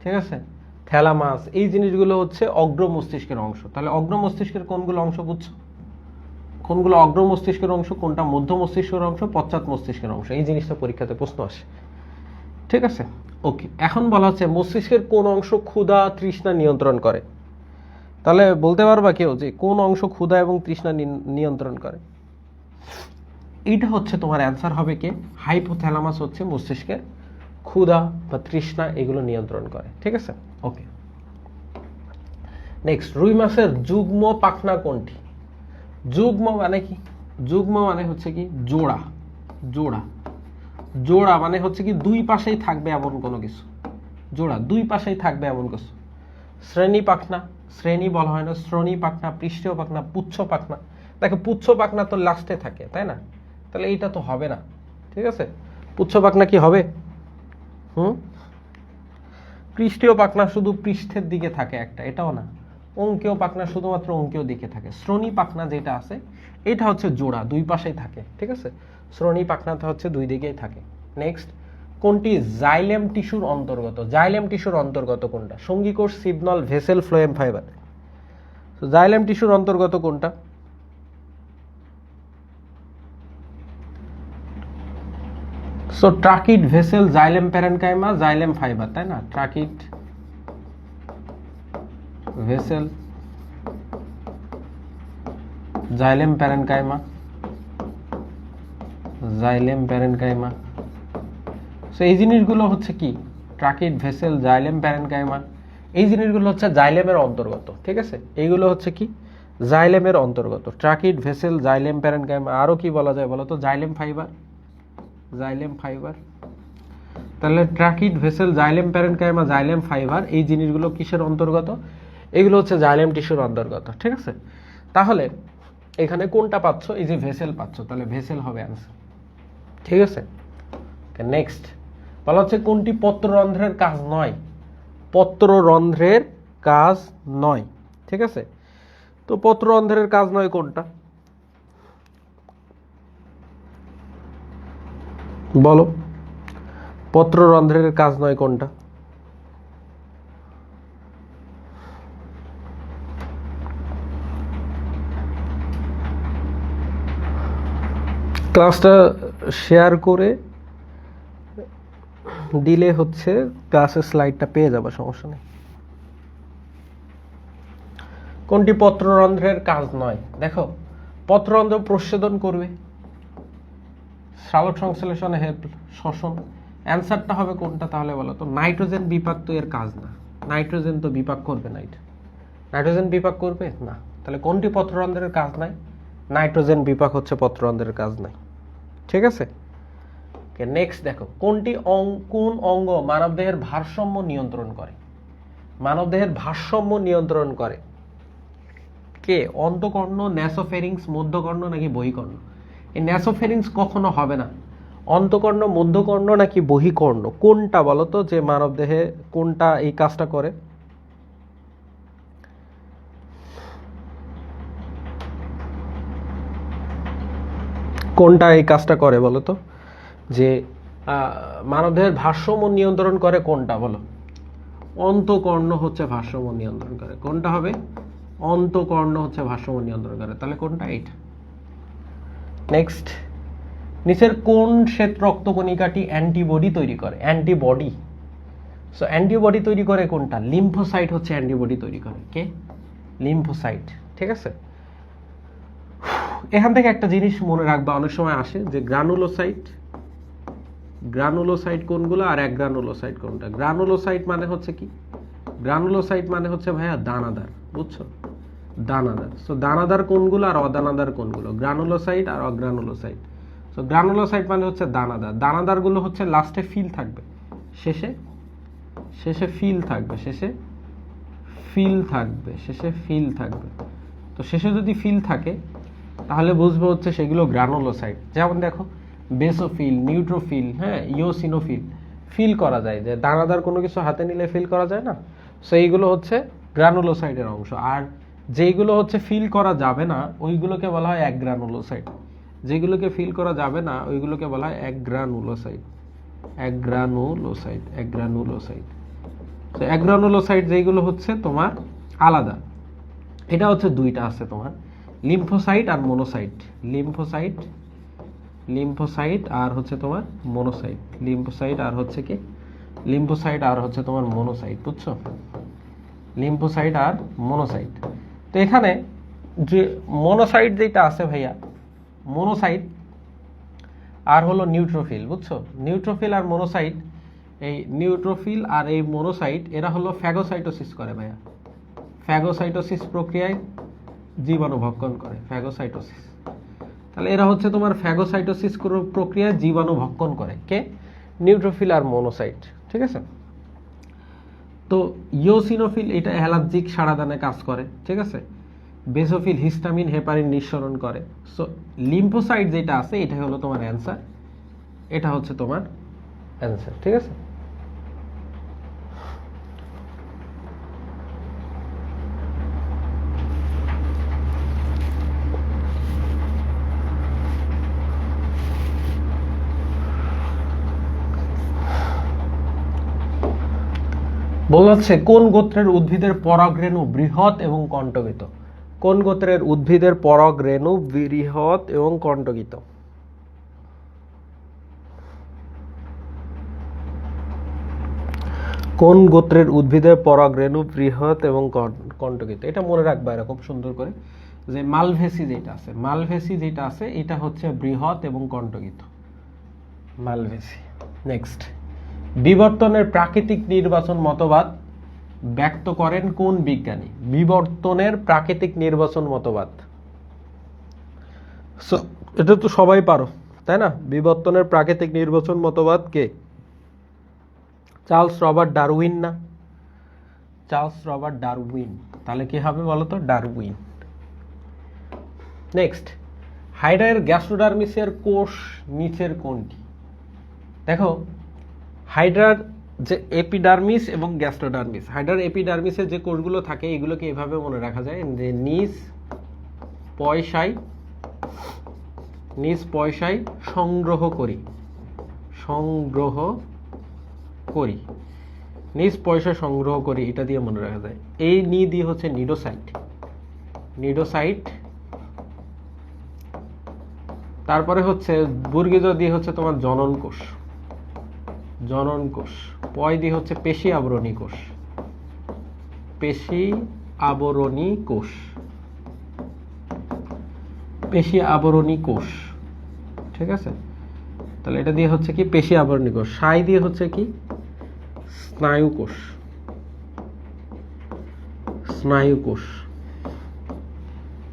ঠিক আছে, থ্যালামাস, এই জিনিসগুলো হচ্ছে অগ্র মস্তিষ্কের অংশ। তাহলে অগ্র মস্তিষ্কের কোনগুলো অংশ বুঝছো, কোনগুলো অগ্র মস্তিষ্কের অংশ, কোনটা মধ্য মস্তিষ্কের অংশ, পশ্চাৎ মস্তিষ্কের অংশ, এই জিনিসটা পরীক্ষাতে প্রশ্ন আসে, ঠিক আছে। ওকে, এখন বলা হচ্ছে মস্তিষ্কের কোন অংশ ক্ষুধা তৃষ্ণা নিয়ন্ত্রণ করে। তাহলে বলতে পারবা কেউ যে কোন অংশ ক্ষুধা এবং তৃষ্ণা নিয়ন্ত্রণ করে? এইটা হচ্ছে তোমার অ্যান্সার হবে কি হাইপোথ্যালামাস হচ্ছে মস্তিষ্কের ক্ষুধা বা তৃষ্ণা এগুলো নিয়ন্ত্রণ করে, ঠিক আছে। ওকে, নেক্সট, রুই মাছের যুগ্ম পাখনা কোনটি? যুগ্ম মানে কি? যুগ্ম মানে হচ্ছে কি জোড়া, জোড়া, জোড়া মানে হচ্ছে কি দুই পাশেই থাকবে এমন কোনো কিছু, জোড়া দুই পাশেই থাকবে এমন কিছু। শ্রেণী পাখনা, শ্রেণী বলা হয় না, শ্রেণী পাখনা, পৃষ্ঠীয় পাখনা, পুচ্ছ পাখনা। দেখো পুচ্ছ পাখনা তো লাস্টে থাকে, তাই না, তাহলে এইটা তো হবে না, ঠিক আছে। পুচ্ছ পাখনা কি হবে? পৃষ্ঠীয় পাখনা শুধু পৃষ্ঠের দিকে থাকে একটা, এটাও না। অঙ্কীয় পাখনা শুধুমাত্র অঙ্কীয় দিকে থাকে। শ্রোণী পাখনা যেটা আছে এটা হচ্ছে জোড়া, দুই পাশেই থাকে, ঠিক আছে। শ্রোণী পাখনাটা হচ্ছে দুই দিকেই থাকে। নেক্সট, কোনটি জাইলেম টিস্যুর অন্তর্গত? জাইলেম টিস্যুর অন্তর্গত কোনটা? সঙ্গীকোষ, সিবনল, ভেসেল, ফ্লোয়েম ফাইবার। জাইলেম টিস্যুর অন্তর্গত কোনটা? So tracheid, vessel, xylem parenchyma, xylem fibre, তাই না। Tracheid, vessel, xylem parenchyma, xylem parenchyma. So এই জিনিসগুলো হচ্ছে কি ট্রাকিড, ভেসেল, জাইলেম প্যারেনকাইমা, এই জিনিসগুলো হচ্ছে জাইলেমের অন্তর্গত, ঠিক আছে। এইগুলো হচ্ছে কি জাইলেমের অন্তর্গত, ট্রাকিড, ভেসেল, জাইলেম প্যারেনকাইমা। আরো কি বলা যায় বলো তো? Xylem fibre, xylem fibre. তাহলে tracheid, vessel, xylem parenchyma, xylem fibre, এই জিনিসগুলো কিসের অন্তর্গত? এগুলো হচ্ছে জাইলেম টিস্যুর অন্তর্গত, ঠিক আছে। তাহলে এখানে কোনটা পাচ্ছ? এই যে ভেসেল পাচ্ছ, তাহলে ভেসেল হবে অ্যান্সার, ঠিক আছে। নেক্সট বলা হচ্ছে কোনটি পত্ররন্ধ্রের কাজ নয়? পত্ররন্ধ্রের কাজ নয়, ঠিক আছে। তো পত্ররন্ধ্রের কাজ নয় কোনটা বলো? পত্ররন্ধ্রের কাজ নয় কোনটা? ক্লাসটা শেয়ার করে দিলে হচ্ছে ক্লাসের স্লাইডটা পেয়ে যাবে, সমস্যা নেই। কোনটি পত্ররন্ধ্রের কাজ নয়? দেখো পত্ররন্ধ্র প্রচ্ছেদন করবে, সালোক সংশ্লেষণে হেল্প, শ্বসন। অ্যান্সারটা হবে কোনটা তাহলে বলো তো? নাইট্রোজেন বিপাক তো এর কাজ না, নাইট্রোজেন তো বিপাক করবে না এটা, নাইট্রোজেন বিপাক করবে না। তাহলে কোনটি পত্ররন্ধ্রের কাজ নাই? নাইট্রোজেন বিপাক হচ্ছে পত্ররন্ধ্রের কাজ নাই। ঠিক আছে, নেক্সট দেখো, কোন অঙ্গ মানবদেহের ভারসাম্য নিয়ন্ত্রণ করে? মানবদেহের ভারসাম্য নিয়ন্ত্রণ করে কে? অন্তঃকর্ণ, ন্যাসোফেরিংস, মধ্যকর্ণ নাকি বহিকর্ণ? এই ন্যাসোফেরিংস কখনো হবে না। অন্তঃকর্ণ, মধ্যকর্ণ নাকি বহিকর্ণ, কোনটা বলো তো যে মানবদেহে কোনটা এই কাজটা করে? কোনটা এই কাজটা করে বলো তো, যে মানবদেহের ভারসাম্য নিয়ন্ত্রণ করে কোনটা বলো? অন্তঃকর্ণ হচ্ছে ভারসাম্য নিয়ন্ত্রণ করে। কোনটা হবে? অন্তঃকর্ণ হচ্ছে ভারসাম্য নিয়ন্ত্রণ করে। তাহলে কোনটা? এইটা। নেক্সট, নিচের কোন শ্বেত রক্তকণিকাটি অ্যান্টিবডি তৈরি করে? অ্যান্টিবডি। সো অ্যান্টিবডি তৈরি করে কোনটা? লিম্ফোসাইট হচ্ছে অ্যান্টিবডি তৈরি করে। কে? লিম্ফোসাইট। ঠিক আছে, এখান থেকে একটা জিনিস মনে রাখবা, অনেক সময় আসে যে গ্রানুলোসাইট, গ্রানুলোসাইট কোনগুলো আর অ্যাগ্রানুলোসাইট কোনটা? গ্রানুলোসাইট মানে হচ্ছে কি? গ্রানুলোসাইট মানে হচ্ছে ভাইয়া দানাদার, বুঝছো? দানাদার। সো দানাদার কোনগুলো আর অদানাদার কোনগুলো? গ্রানুলোসাইট আর অগ্রানুলোসাইট। সো গ্রানুলোসাইট মানে হচ্ছে দানাদার। দানাদারগুলো হচ্ছে লাস্টে ফিল থাকবে, শেষে ফিল থাকবে, শেষে ফিল থাকবে। তো শেষে যদি ফিল থাকে তাহলে বুঝবো হচ্ছে সেগুলো গ্রানুলোসাইট। যেমন দেখো, বেসোফিল, নিউট্রোফিল, হ্যাঁ, ইওসিনোফিল, ফিল করা যায়, যে দানাদার কোনো কিছু হাতে নিলে ফিল করা যায় না, সো এইগুলো হচ্ছে গ্রানুলোসাইটের অংশ। আর যেইগুলো হচ্ছে ফিল করা যাবে না ওইগুলোকে বলা হয় অ্যাগ্রানুলোসাইট। যেগুলোকে ফিল করা যাবে না ওইগুলোকে বলা হয় অ্যাগ্রানুলোসাইট। তো অ্যাগ্রানুলোসাইট যেগুলো হচ্ছে তোমার আলাদা, এটা হচ্ছে দুইটা আছে তোমার, লিম্ফোসাইট আর মোনোসাইট। লিম্ফোসাইট আর হচ্ছে তোমার মোনোসাইট। লিম্ফোসাইট আর হচ্ছে কি? লিম্ফোসাইট আর হচ্ছে তোমার মোনোসাইট, বুঝছো? লিম্ফোসাইট আর মোনোসাইট। তো এখানে যে মোনোসাইট যেটা আছে ভাইয়া, মোনোসাইট আর হলো নিউট্রোফিল, বুঝছো? নিউট্রোফিল আর মোনোসাইট, এই নিউট্রোফিল আর এই মোনোসাইট এরা হলো ফ্যাগোসাইটোসিস করে ভাইয়া। ফ্যাগোসাইটোসিস প্রক্রিয়ায় জীবাণু ভক্ষণ করে, ফ্যাগোসাইটোসিস। তাহলে এরা হচ্ছে তোমার ফ্যাগোসাইটোসিস প্রক্রিয়ায় জীবাণু ভক্ষণ করে। কে? নিউট্রোফিল আর মোনোসাইট। ঠিক আছে, তো ইওসিনোফিল এটা অ্যালার্জিক সারাদানে কাজ করে। ঠিক আছে, বেসোফিল হিস্টামিন, হেপারিন নিঃসরণ করে। সো লিম্ফোসাইট যেটা আছে এটা হলো তোমার অ্যান্সার, এটা হচ্ছে তোমার অ্যান্সার। ঠিক আছে, বলা হচ্ছে কোন গোত্রের উদ্ভিদের পরাগরেণু বৃহৎ এবং কণ্টকিত? কোন গোত্রের উদ্ভিদের পরাগরেণু বৃহৎ এবং কণ্টকিত? কোন গোত্রের উদ্ভিদের পরাগরেণু বৃহৎ এবং কণ্টকিত? এটা মনে রাখবা এরকম সুন্দর করে, যে মালভেসি যেটা আছে এটা হচ্ছে বৃহৎ এবং কণ্টকিত, মালভেসি। নেক্সট, বিবর্তনের প্রাকৃতিক নির্বাচন মতবাদ ব্যক্ত করেন কোন বিজ্ঞানী? বিবর্তনের প্রাকৃতিক নির্বাচন মতবাদ, এটা তো সবাই পারো তাই না? বিবর্তনের প্রাকৃতিক নির্বাচন মতবাদ কে? চার্লস রবার্ট ডারউইন না? Charles Robert Darwin. তাহলে কি হবে বলো তো? ডারউইন। নেক্সট, হাইড্রার গ্যাস্ট্রোডার্মিসের কোষ নিচের কোনটি? দেখো, হাইড্রার যে এপিডার্মিস এবং গ্যাস্ট্রোডার্মিস, হাইড্রার এপিডার্মিসের যে কোষগুলো থাকে এগুলোকে এভাবে মনে রাখা যায় যে নিজ পয়সায় সংগ্রহ করি, নিজ পয়সা সংগ্রহ করি, এটা দিয়ে মনে রাখা যায়। এই নি দিয়ে হচ্ছে নিডোসাইট। তারপরে হচ্ছে বর্গীজ দিয়ে হচ্ছে তোমার জনন কোষ। পয় দিয়ে হচ্ছে পেশি আবরণী কোষ। ঠিক আছে, তাহলে এটা দিয়ে হচ্ছে কি? পেশি আবরণী কোষ। সাই দিয়ে হচ্ছে কি? স্নায়ু স্নায়ু কোষ।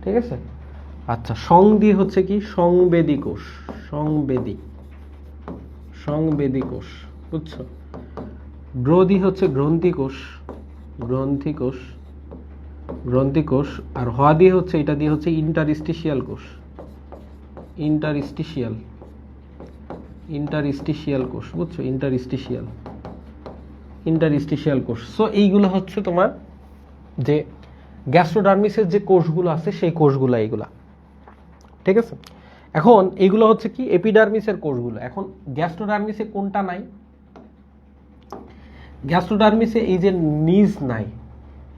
ঠিক আছে। আচ্ছা, সং দিয়ে হচ্ছে কি সংবেদী কোষ, সংবেদী কোষ, বুঝছো? গ্রোদি হচ্ছে গ্রন্থি কোষ, গ্রন্থি কোষ। আর হ দিয়ে হচ্ছে, এটা দিয়ে হচ্ছে ইন্টারস্টিশিয়াল কোষ, ইন্টারস্টিশিয়াল কোষ, বুঝছো? ইন্টারস্টিশিয়াল কোষ। সো এইগুলো হচ্ছে তোমার যে গ্যাস্ট্রোডার্মিসের যে কোষগুলো আছে সেই কোষগুলো এইগুলা। ঠিক আছে। এখন এইগুলো হচ্ছে কি এপিডার্মিসের কোষগুলো। এখন গ্যাস্ট্রোডার্মিসে কোনটা নাই? গ্যাস্ট্রোডার্মিসে এই যে নিজ নাই,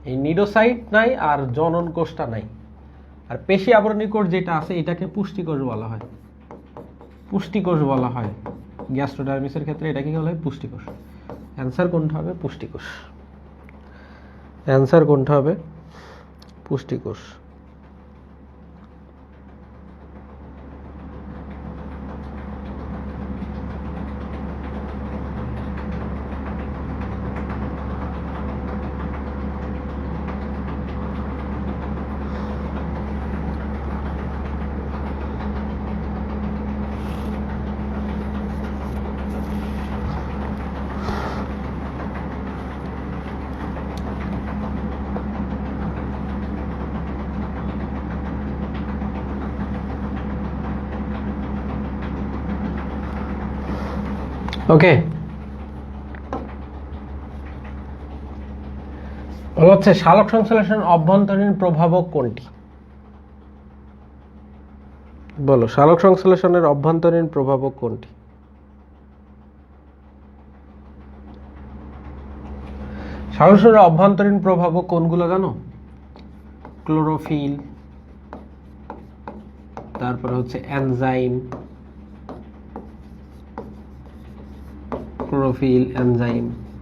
এই নিডোসাইট নাই, আর জনন কোষটা নাই। আর পেশি আবরণী কোষ যেটা আছে এটাকে পুষ্টিকোষ বলা হয়, গ্যাস্ট্রোডার্মিসের ক্ষেত্রে এটাকে কি বলা হয়? পুষ্টিকোষ। অ্যান্সার কোনটা হবে? পুষ্টিকোষ। ওকে, বলা হচ্ছে সালোক সংশ্লেষণের অভ্যন্তরীণ প্রভাবক কোনটি? বলো, সালোক সংশ্লেষণের অভ্যন্তরীণ প্রভাবক কোনটি? সালোক সংশ্লেষণের অভ্যন্তরীণ প্রভাবক কোনগুলো জানো? ক্লোরোফিল, তারপরে হচ্ছে এনজাইম,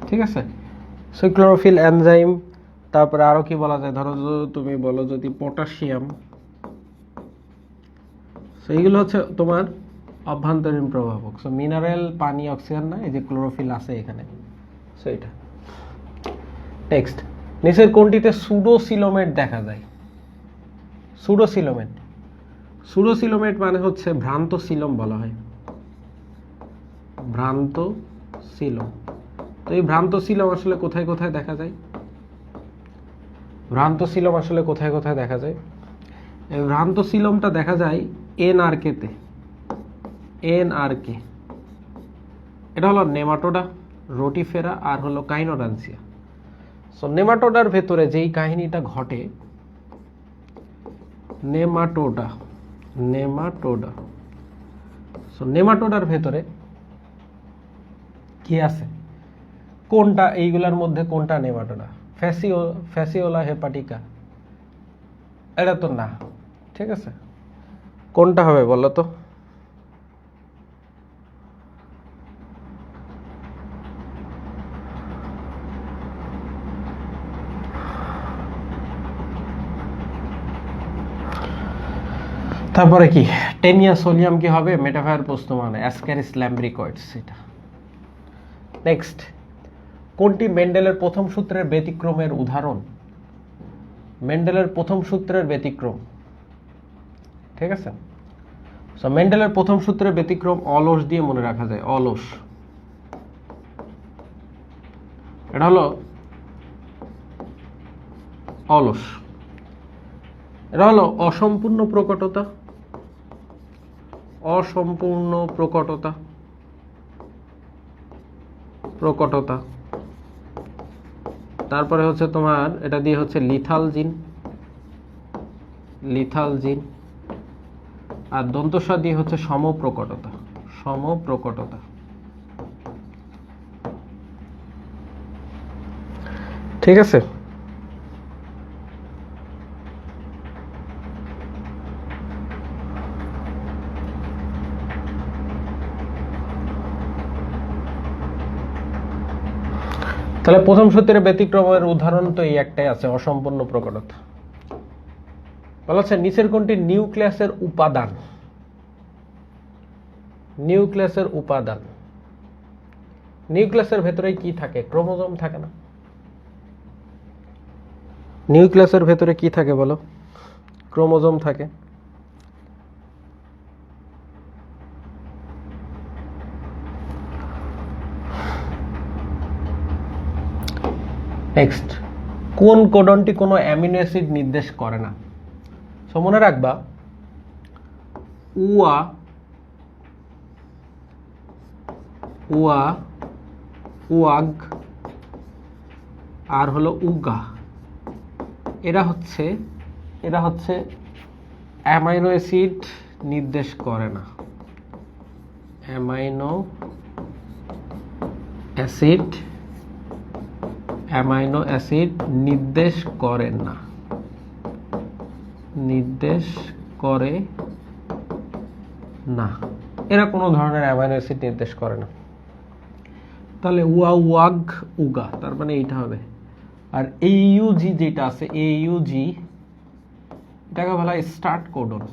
ঠিক আছে। সো ক্লোরোফিল, এনজাইম, তারপরে আরো কি বলা যায়? ধরো তুমি বলো যদি পটাশিয়াম, সো এইগুলো হচ্ছে তোমার অভ্যন্তরীণ প্রভাবক। সো মিনারেল, পানি, অক্সিজেন না, এই যে ক্লোরোফিল আছে এখানে, সো এটা। নেক্সট, নিচের কোনটিতে সুডোসিলোমেট দেখা যায়? সুডোসিলোমেট মানে হচ্ছে ভ্রান্ত সিলোম বলা হয়, ভ্রান্ত সিলোম। তো এই ভ্রান্ত সিলোম আসলে কোথায় কোথায় দেখা যায়? এই ভ্রান্ত সিলোমটা দেখা যায় এনআরকে তে। এটা হলো নেমাটোডা, রোটিফেরা আর হলো কাইনোডানসিয়া। সো নেমাটোডার ভেতরে যেই কাহিনীটা ঘটে, নেমাটোডা, সো নেমাটোডার ভেতরে কি আছে? কোনটা এইগুলার মধ্যে কোনটা নেমাটোডা? ফ্যাসিওলা হেপাটিকা? এটা তো না। ঠিক আছে, কোনটা হবে বলো তো? তারপরে কি টেনিয়া সোলিয়াম কি হবে? মেটাফায়ার প্রশ্ন মানে অ্যাসক্যারিস ল্যাম্ব্রিকয়েডস এটা। নেক্সট, কোনটি মেন্ডেলের প্রথম সূত্রের ব্যতিক্রমের উদাহরণ? মেন্ডেলের প্রথম সূত্রের ব্যতিক্রম, ঠিক আছে। সো মেন্ডেলের প্রথম সূত্রের ব্যতিক্রম অলস দিয়ে মনে রাখা যায়, অলস। এটা হলো অলস, এটা হলো অসম্পূর্ণ প্রকটতা। তারপরে হচ্ছে তোমার এটা দিয়ে হচ্ছে লিথাল জিন, আর দন্তস্ব দিয়ে হচ্ছে সমপ্রকটতা। ঠিক আছে। তাহলে প্রথম সূত্রের ব্যতিক্রমের উদাহরণ তো এই একটাই আছে, অসম্পূর্ণ প্রকটতা। বলা হচ্ছে নিচের কোনটি নিউক্লিয়াসের উপাদান? নিউক্লিয়াসের ভেতরে কি থাকে? ক্রোমোজোম থাকে না? নিউক্লিয়াসের ভেতরে কি থাকে বলো? ক্রোমোজোম থাকে। নেক্সট, কোন কোডনটি কোনো অ্যামিনো অ্যাসিড নির্দেশ করে না? সো মনে রাখবা, উয়া উয়া ওয়াগ আর হলো উগা, এরা হচ্ছে অ্যামাইনো অ্যাসিড নির্দেশ করে না। অ্যামাইনো অ্যাসিড নির্দেশ করে না, এরা কোনো ধরনের অ্যামাইনো অ্যাসিড নির্দেশ করে না। তাহলে ওয়াগ উগা, তার মানে এইটা হবে। আর এইউজি যেটা আছে, এইউজি এটাকে বলা হয় স্টার্ট কোডন।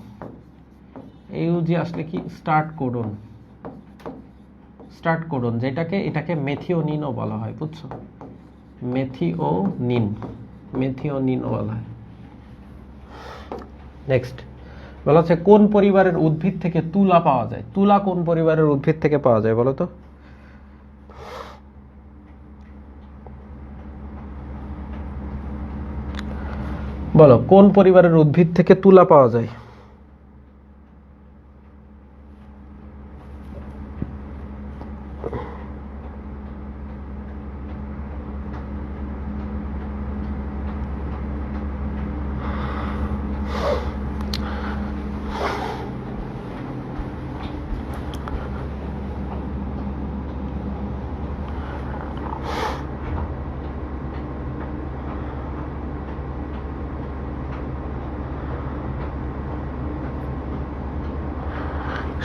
এইউজি আসলে কি? স্টার্ট কোডন, এটাকে মেথিওনিনও বলা হয়, বুঝছো? মেথিওনিনও বলা হয়। নেক্সট বলা হচ্ছে কোন পরিবারের উদ্ভিদ থেকে তুলা পাওয়া যায়? তুলা কোন পরিবারের উদ্ভিদ থেকে পাওয়া যায় বলো তো? বলো, কোন পরিবারের উদ্ভিদ থেকে তুলা পাওয়া যায়?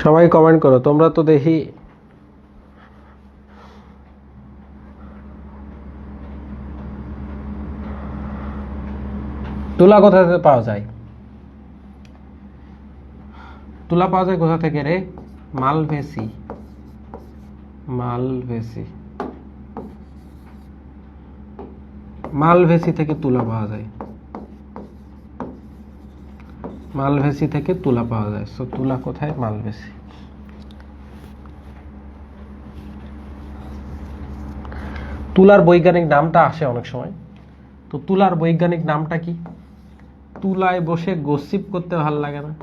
সবাই কমেন্ট করো, তোমরা তো দেখি তুলা কোথা থেকে পাওয়া যায়? তুলা পাওয়া যায় কোথা থেকে রে? মালভেসি। মালভেসি থেকে তুলা পাওয়া যায়। সো তুলা কোথায়? মালভেসি। তুলার বৈজ্ঞানিক নামটা আসে অনেক সময়, তো তুলার বৈজ্ঞানিক নামটা কি? তুলায় বসে গসিপ করতে ভাল লাগে না?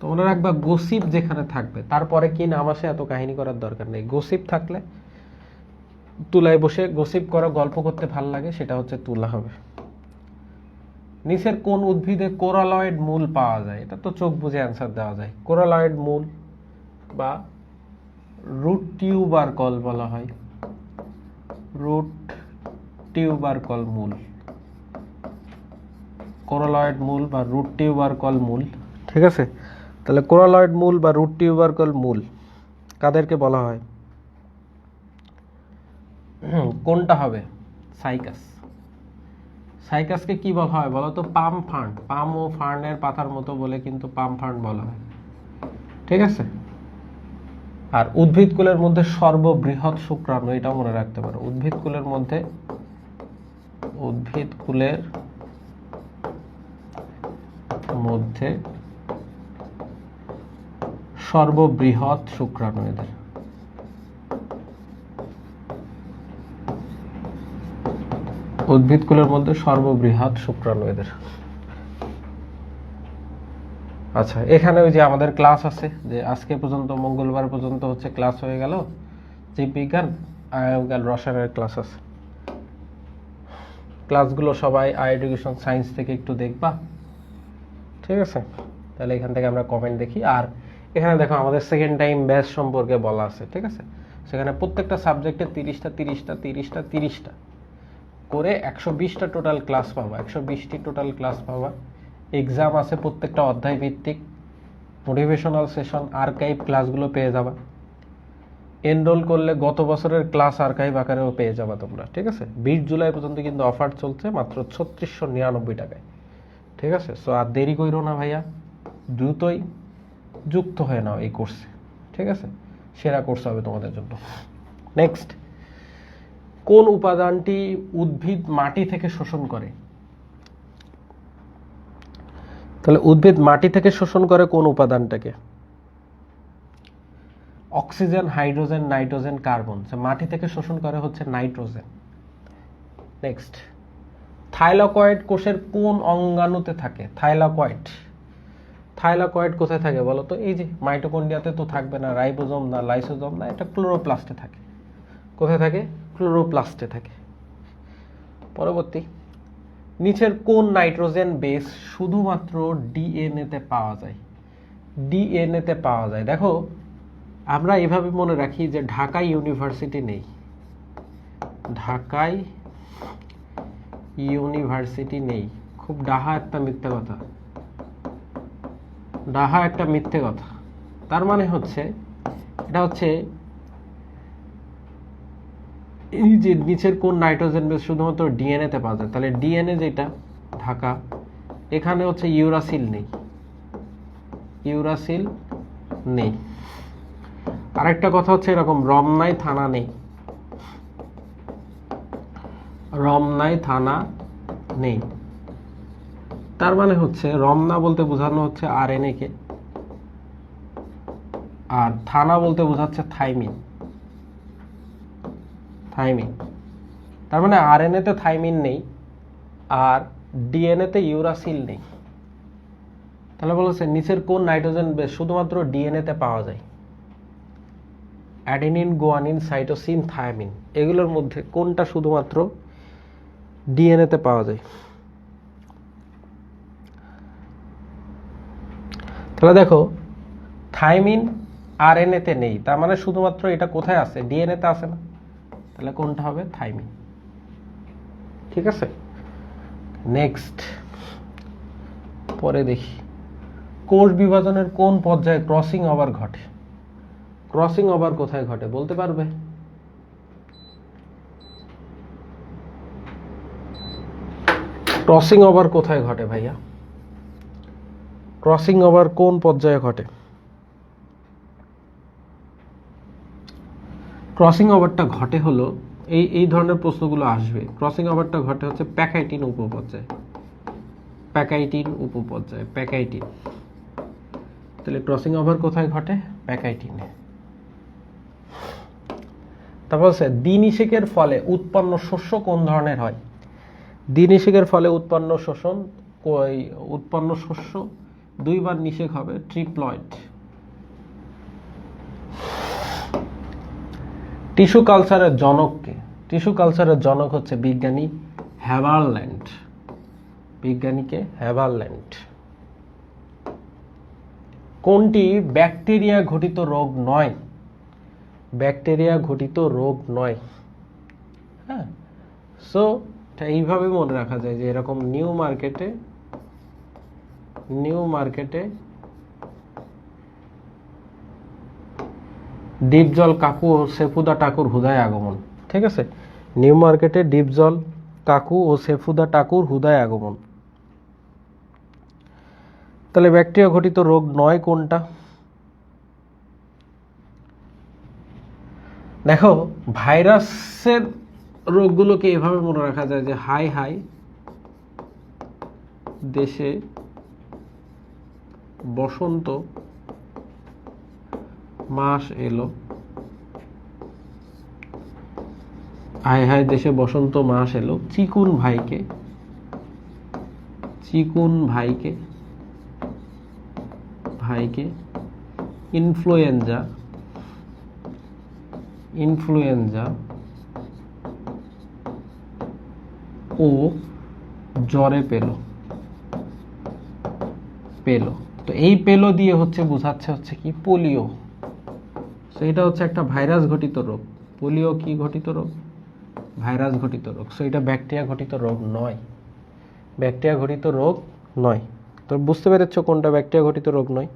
তোমরা রাখবা গসিপ যেখানে থাকবে, তারপরে কি নাম আসে এত কাহিনী করার দরকার নেই। গসিপ থাকলে, তুলায় বসে গসিপ করা, গল্প করতে ভাল লাগে, সেটা হচ্ছে তুলা হবে। নিচের কোন উদ্ভিদে কোরালয়েড মূল পাওয়া যায়? এটা তো চোখ বুঝে অ্যান্সার দেওয়া যায়। কোরালয়েড মূল বা রুট টিউবারকল বলা হয়। কোরালয়েড মূল বা রুট টিউবারকল মূল, ঠিক আছে? তাহলে কোরালয়েড মূল বা রুট টিউবারকল মূল কাদেরকে বলা হয়? কোনটা হবে? সাইকাসকে কি বলা হয় বলো তো? পাম ফার্ন। পাম ও ফার্নের পাতার মতো বলে কিন্তু পাম ফার্ন বলা হয়, ঠিক আছে? আর উদ্ভিদকুলের মধ্যে সর্ববৃহৎ শুক্রাণু, এটা মনে রাখতে পারো। উদ্ভিদকুলের মধ্যে সর্ববৃহৎ শুক্রাণু এদের। উদ্ভিদকুলের মধ্যে সর্ববৃহৎ শুক্রাণু এদের। আচ্ছা, এখানে ওই যে আমাদের ক্লাস আছে, যে আজকে পর্যন্ত মঙ্গলবার পর্যন্ত হচ্ছে ক্লাস হয়ে গেল, জীববিজ্ঞান, আগামীকাল রসায়নের ক্লাস আছে। ক্লাসগুলো সবাই এডুকেশন সায়েন্স থেকে একটু দেখবা, ঠিক আছে? তাহলে এখান থেকে আমরা কমেন্ট দেখি। আর এখানে দেখো আমাদের সেকেন্ড টাইম ব্যাচ সম্পর্কে বলা আছে, ঠিক আছে? সেখানে প্রত্যেকটা সাবজেক্টে 30টা করে 120টা টোটাল ক্লাস পাবা। 120টি টোটাল ক্লাস পাবা। এক্সাম আছে প্রত্যেকটা অধ্যায় ভিত্তিক। মোটিভেশনাল সেশন, আর্কাইভ ক্লাসগুলো পেয়ে যাবা। এনরোল করলে গত বছরের ক্লাস আর্কাইভ আকারেও পেয়ে যাবা তোমরা, ঠিক আছে? 20 জুলাই পর্যন্ত কিন্তু অফার চলছে মাত্র 3699 টাকায়, ঠিক আছে? সো আর দেরি কইরো না ভাইয়া, দ্রুতই যুক্ত হয়ে নাও এই কোর্সে, ঠিক আছে? সেরা কোর্স হবে তোমাদের জন্য। নেক্সট, কোন উপাদানটি উদ্ভিদ মাটি থেকে শোষণ করে? তাহলে উদ্ভিদ মাটি থেকে শোষণ করে কোন উপাদানটাকে? Oxygen, hydrogen, nitrogen, carbon. মাটি থেকে শোষণ করে হচ্ছে নাইট্রোজেন। নেক্সট, থাইলাকয়েড কোষের কোন অঙ্গাণুতে থাকে? থাইলাকয়েড, থাইলাকয়েড কোথায় থাকে বলো তো? এই যে মাইটোকন্ড্রিয়াতে তো থাকবে না, রাইবোজোম না, লাইসোজোম না, এটা ক্লোরোপ্লাস্টে থাকে। কোথায় থাকে? ক্লোরোপ্লাস্টে থাকে। পরবর্তী, নিচের কোন নাইট্রোজেন বেস শুধুমাত্র ডিএনএ তে পাওয়া যায়? ডিএনএ তে পাওয়া যায়। দেখো, আমরা এভাবে মনে রাখি যে ঢাকা ইউনিভার্সিটি নেই, ঢাকায় ইউনিভার্সিটি নেই। খুব ডাহা একটা মিথ্যে কথা, ডাহা একটা মিথ্যে কথা। তার মানে হচ্ছে এটা হচ্ছে এই যে নিচের কোন নাইট্রোজেন বেস শুধুমাত্র ডিএনএ তে পাওয়া যায়, তাহলে ডিএনএ যেটা ঢাকা, এখানে হচ্ছে ইউরাসিল নেই, ইউরাসিল নেই। আরেকটা কথা হচ্ছে এরকম, রমনায় থানা নেই, রমনায় থানা নেই। তার মানে হচ্ছে রমনা বলতে বোঝানো হচ্ছে আরএনএ কে, আর থানা বলতে বোঝাচ্ছে থাইমিন, থাইমিন। তার মানে আরএনএ তে থাইমিন নেই আর ডিএনএ তে ইউরাসিল নেই। তাহলে বলেছে নিচের কোন নাইট্রোজেন বেস শুধুমাত্র ডিএনএ তে পাওয়া যায়? অ্যাডেনিন, গুয়ানিন, সাইটোসিন, থায়ামিন, এগুলোর মধ্যে কোনটা শুধুমাত্র ডিএনএ তে পাওয়া যায়? তাহলে দেখো, থাইমিন আরএনএ তে নেই, তার মানে শুধুমাত্র এটা কোথায় আছে? ডিএনএ তে আছে না। তাহলে কোনটা হবে? থাইমিন। ঠিক আছে, নেক্সট পরে দেখি, কোষ বিভাজনের কোন পর্যায়ে ক্রসিং ওভার ঘটে? ক্রসিং ওভার কোথায় ঘটে বলতে পারবে? ক্রসিং ওভার কোথায় ঘটে ভাইয়া? ক্রসিং ওভার কোন পর্যায়ে ঘটে? ক্রসিং ওভারটা ঘটে হলো এই ধরনের প্রশ্নগুলো আসবে। ক্রসিং ওভারটা ঘটে হচ্ছে প্যাকাইটিন উপপর্যায়ে, প্যাকাইটিন উপপর্যায়ে, প্যাকাইটিন। তাহলে ক্রসিং ওভার কোথায় ঘটে? প্যাকাইটিনে। তারপর হচ্ছে দ্বিনিষেকের ফলে উৎপন্ন শস্য কোন ধরনের হয়? দ্বিনিষেকের ফলে উৎপন্ন শস্য দুইবার নিষেক হবে, ট্রিপ্লয়েড। টিস্যু কালচারের জনককে? টিস্যু কালচারের জনক হচ্ছে বিজ্ঞানী হ্যাভারল্যান্ড, বিজ্ঞানীকে হ্যাভারল্যান্ড। কোনটি ব্যাকটেরিয়া ঘটিত রোগ নয়? ব্যাকটেরিয়া ঘটিত রোগ নয়। হ্যাঁ, সো এটা এইভাবে মনে রাখা যায় যে এরকম নিউ মার্কেটে ডিপজল কাকু ও সেফুদা টাকুর হুদায় আগমন। ঠিক আছে, নিউ মার্কেটে ডিপজল কাকু ও সেফুদা টাকুর হুদায় আগমন। তাহলে ব্যাকটেরিয়া ঘটিত রোগ নয় কোনটা? দেখো, ভাইরাসের রোগগুলোকে এভাবে মনে রাখা যায় যে হাই হাই দেশে বসন্ত মাস এলো, হাই হাই দেশে বসন্ত মাস এলো, চিকুন ভাইকে ইনফ্লুয়েঞ্জা ও জ্বরে পেল। তো এই পেলো দিয়ে হচ্ছে বোঝাচ্ছে হচ্ছে কি? পোলিও। সো এটা হচ্ছে একটা ভাইরাস ঘটিত রোগ। পোলিও কি ঘটিত রোগ? ভাইরাস ঘটিত রোগ। সো এটা ব্যাকটেরিয়া ঘটিত রোগ নয়, ব্যাকটেরিয়া ঘটিত রোগ নয়। তো বুঝতে পেরেছো কোনটা ব্যাকটেরিয়া ঘটিত রোগ নয়?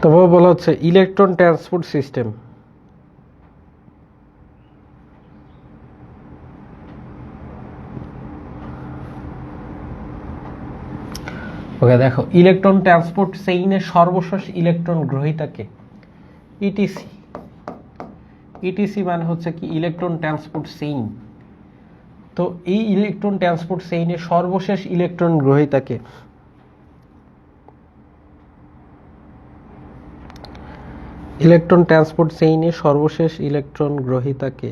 তারপর বলা হচ্ছে ইলেকট্রন ট্রান্সপোর্ট সিস্টেম। ওকে দেখো, ইলেকট্রন ট্রান্সপোর্ট চেইনের সর্বশেষ ইলেকট্রন গ্রহীতাকে ইটিসি। ইটিসি মানে হচ্ছে কি ইলেকট্রন ট্রান্সপোর্ট চেইন। তো এই ইলেকট্রন ট্রান্সপোর্ট চেইনের সর্বশেষ ইলেকট্রন গ্রহীতাকে ইলেকট্রন ট্রান্সপোর্ট চেইনের সর্বশেষ ইলেকট্রন গ্রহীতাকে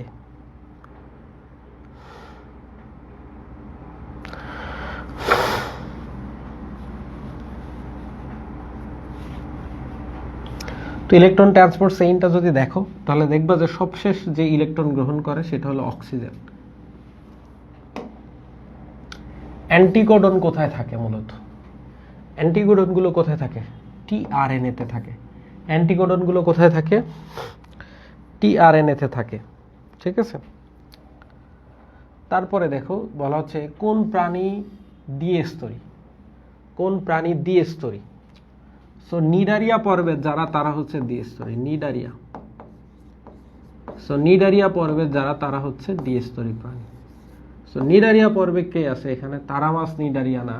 তো ইলেকট্রন ট্রান্সপোর্ট চেইনটা যদি দেখো তাহলে দেখবা যে সবশেষ যে ইলেকট্রন গ্রহণ করে সেটা হলো অক্সিজেন। অ্যান্টিকোডন কোথায় থাকে মূলত? অ্যান্টিকোডনগুলো কোথায় থাকে? টিআরএনএ তে থাকে। অ্যান্টিকোডনগুলো কোথায় থাকে? টিআরএনএ তে থাকে, ঠিক আছে। তারপরে দেখো বলা হচ্ছে কোন প্রাণী দ্বিস্তরী? কোন প্রাণী দ্বিস্তরী? সো নিডারিয়া পর্বের যারা তারা হচ্ছে দ্বিস্তরী, নিডারিয়া। সো নিডারিয়া পর্বের যারা তারা হচ্ছে দ্বিস্তরী প্রাণী। সো নিডারিয়া পর্বে কে আছে এখানে? তারামাস নিডারিয়া না,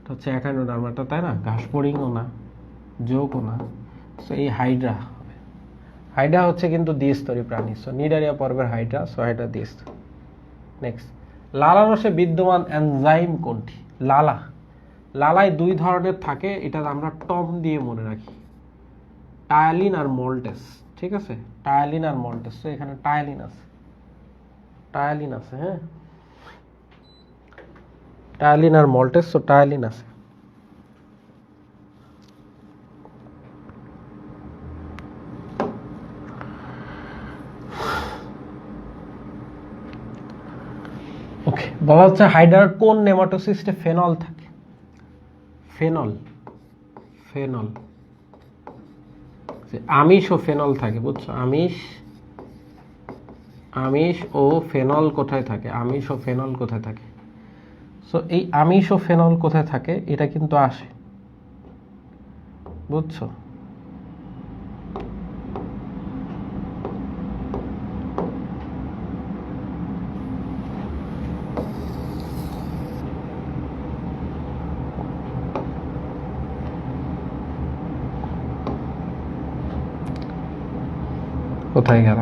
হচ্ছে একাইনোডার্মাটা, তাই না? ঘাসফড়িংও না, জোকও না। সো এই হাইড্রা, হাইড্রা হচ্ছে কিন্তু দ্বিস্তরী প্রাণী। সো নিডারিয়া পর্বের হাইড্রা, সো হাইড্রা দ্বিস্তরী। নেক্সট, লালারসে বিদ্যমান এনজাইম কোনটি? লালা, লালায় দুই ধরনের থাকে, এটা আমরা টম দিয়ে মনে রাখি, টায়ালিন আর মল্টেস, ঠিক আছে? টায়ালিন আর মল্টেস। তো এখানে টায়ালিন আছে, টায়ালিন আছে, হ্যাঁ, টায়ালিন আর মল্টেস। তো টায়ালিন আছে। ওকে, বলা হচ্ছে হাইড্রার কোন নেমাটোসিস্টে ফেনল থাকে? ফেনল, ফেনল, আমিষ ও ফেনল থাকে, বুঝছো? আমিষ, আমিষ ও ফেনল কোথায় থাকে? আমিষ ও ফেনল কোথায় থাকে? সো এই আমিষ ও ফেনল কোথায় থাকে এটা কিন্তু আসে, বুঝছো? কোথায় গেল?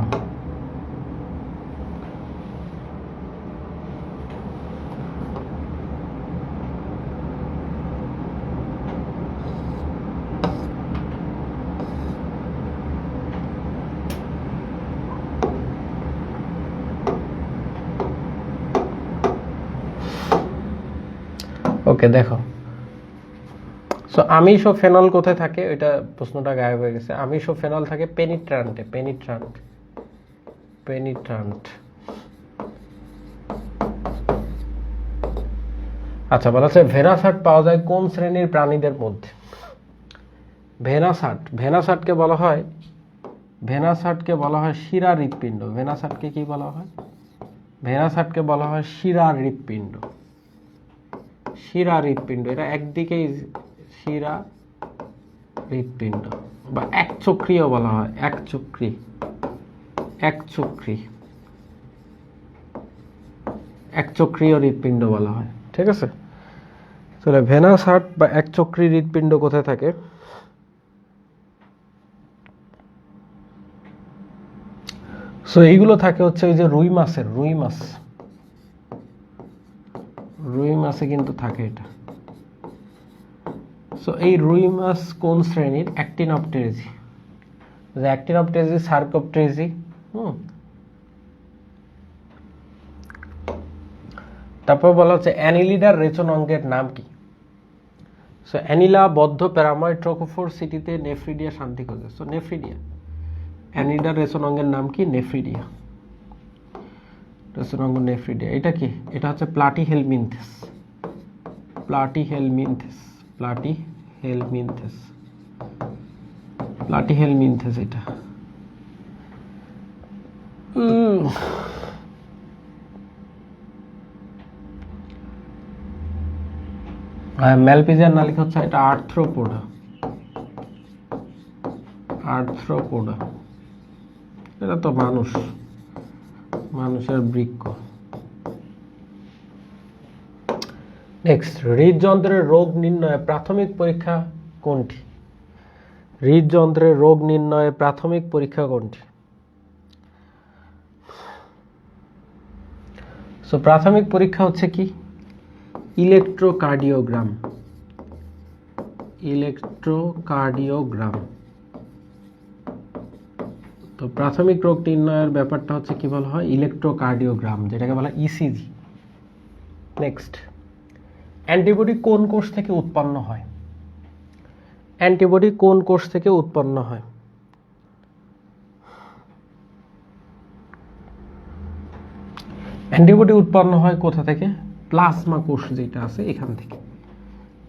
ওকে দেখো, সো আমিষ ও ফেনল কোথায় থাকে? এটা প্রশ্নটা গায়েব হয়ে গেছে। আমিষ ও ফেনল থাকে পেনিট্রান্টে, পেনিট্রান্ট, পেনিট্রান্ট। আচ্ছা, বলা আছে ভেনাসাট পাওয়া যায় কোন শ্রেণীর প্রাণীদের মধ্যে? ভেনাসাট, ভেনাসাটকে বলা হয়, ভেনাসাটকে বলা হয় শিরা হৃৎপিণ্ড। ভেনাসাটকে কি বলা হয়? ভেনাসাটকে বলা হয় শিরা হৃৎপিণ্ড, শিরা হৃৎপিণ্ড। এটা একদিকেই শিরা হৃৎপিণ্ড, বা একচক্রীয় বলা হয়, একচক্রী, একচক্রী, একচক্রীয় হৃৎপিণ্ড বলা হয়, ঠিক আছে? তাহলে ভেনাস হার্ট বা একচক্রী হৃৎপিণ্ড কোথায় থাকে? সো এইগুলো থাকে হচ্ছে ওই যে রুই মাছের, রুই মাছ, রুই মাছে কিন্তু থাকে এটা। সো এই রুই মাছ কোন শ্রেণীর? অ্যাক্টিনপটেরিজি, অ্যাক্টিনপটেরিজি, সার্কোপটেরিজি। তারপর বলা হচ্ছে অ্যানিলিডার রেচন অঙ্গের নাম কি? সো অ্যানিলা বদ্ধ প্যারাময় ট্রোকোফোর সিটিতে নেফ্রিডিয়া শান্তি খোঁজে। সো নেফ্রিডিয়া, অ্যানিলিডার রেচন অঙ্গের নাম কি? নেফ্রিডিয়া, রেচন অঙ্গ নেফ্রিডিয়া। এটা কি? এটা হচ্ছে প্লাটিহেলমিনথেস, প্লাটিহেলমিনথেস, প্লাটিহেলমিনথেস, প্লাটিহেলমিনথেস এটা। ম্যালপিজিয়ার নালিকা হচ্ছে এটা আর্থ্রোপোডা, আর্থ্রোপোডা। এটা তো মানুষ, মানুষের বৃক্ক। নেক্সট, হৃদযন্ত্রের রোগ নির্ণয়ে প্রাথমিক পরীক্ষা কোনটি? হৃদযন্ত্রের রোগ নির্ণয়ে প্রাথমিক পরীক্ষা কোনটি? সো প্রাথমিক পরীক্ষা হচ্ছে কি? ইলেকট্রোকার্ডিওগ্রাম। ইলেকট্রোকার্ডিওগ্রাম। তো প্রাথমিক রোগ নির্ণয়ের ব্যাপারটা হচ্ছে কি বলা হয়? ইলেকট্রোকার্ডিওগ্রাম, যেটাকে বলা হয় ইসিজি। নেক্সট, অ্যান্টিবডি কোন কোষ থেকে উৎপন্ন হয়? অ্যান্টিবডি কোন কোষ থেকে উৎপন্ন হয়? অ্যান্টিবডি উৎপন্ন হয় কোথা থেকে? প্লাজমা কোষ যেটা আছে এখান থেকে।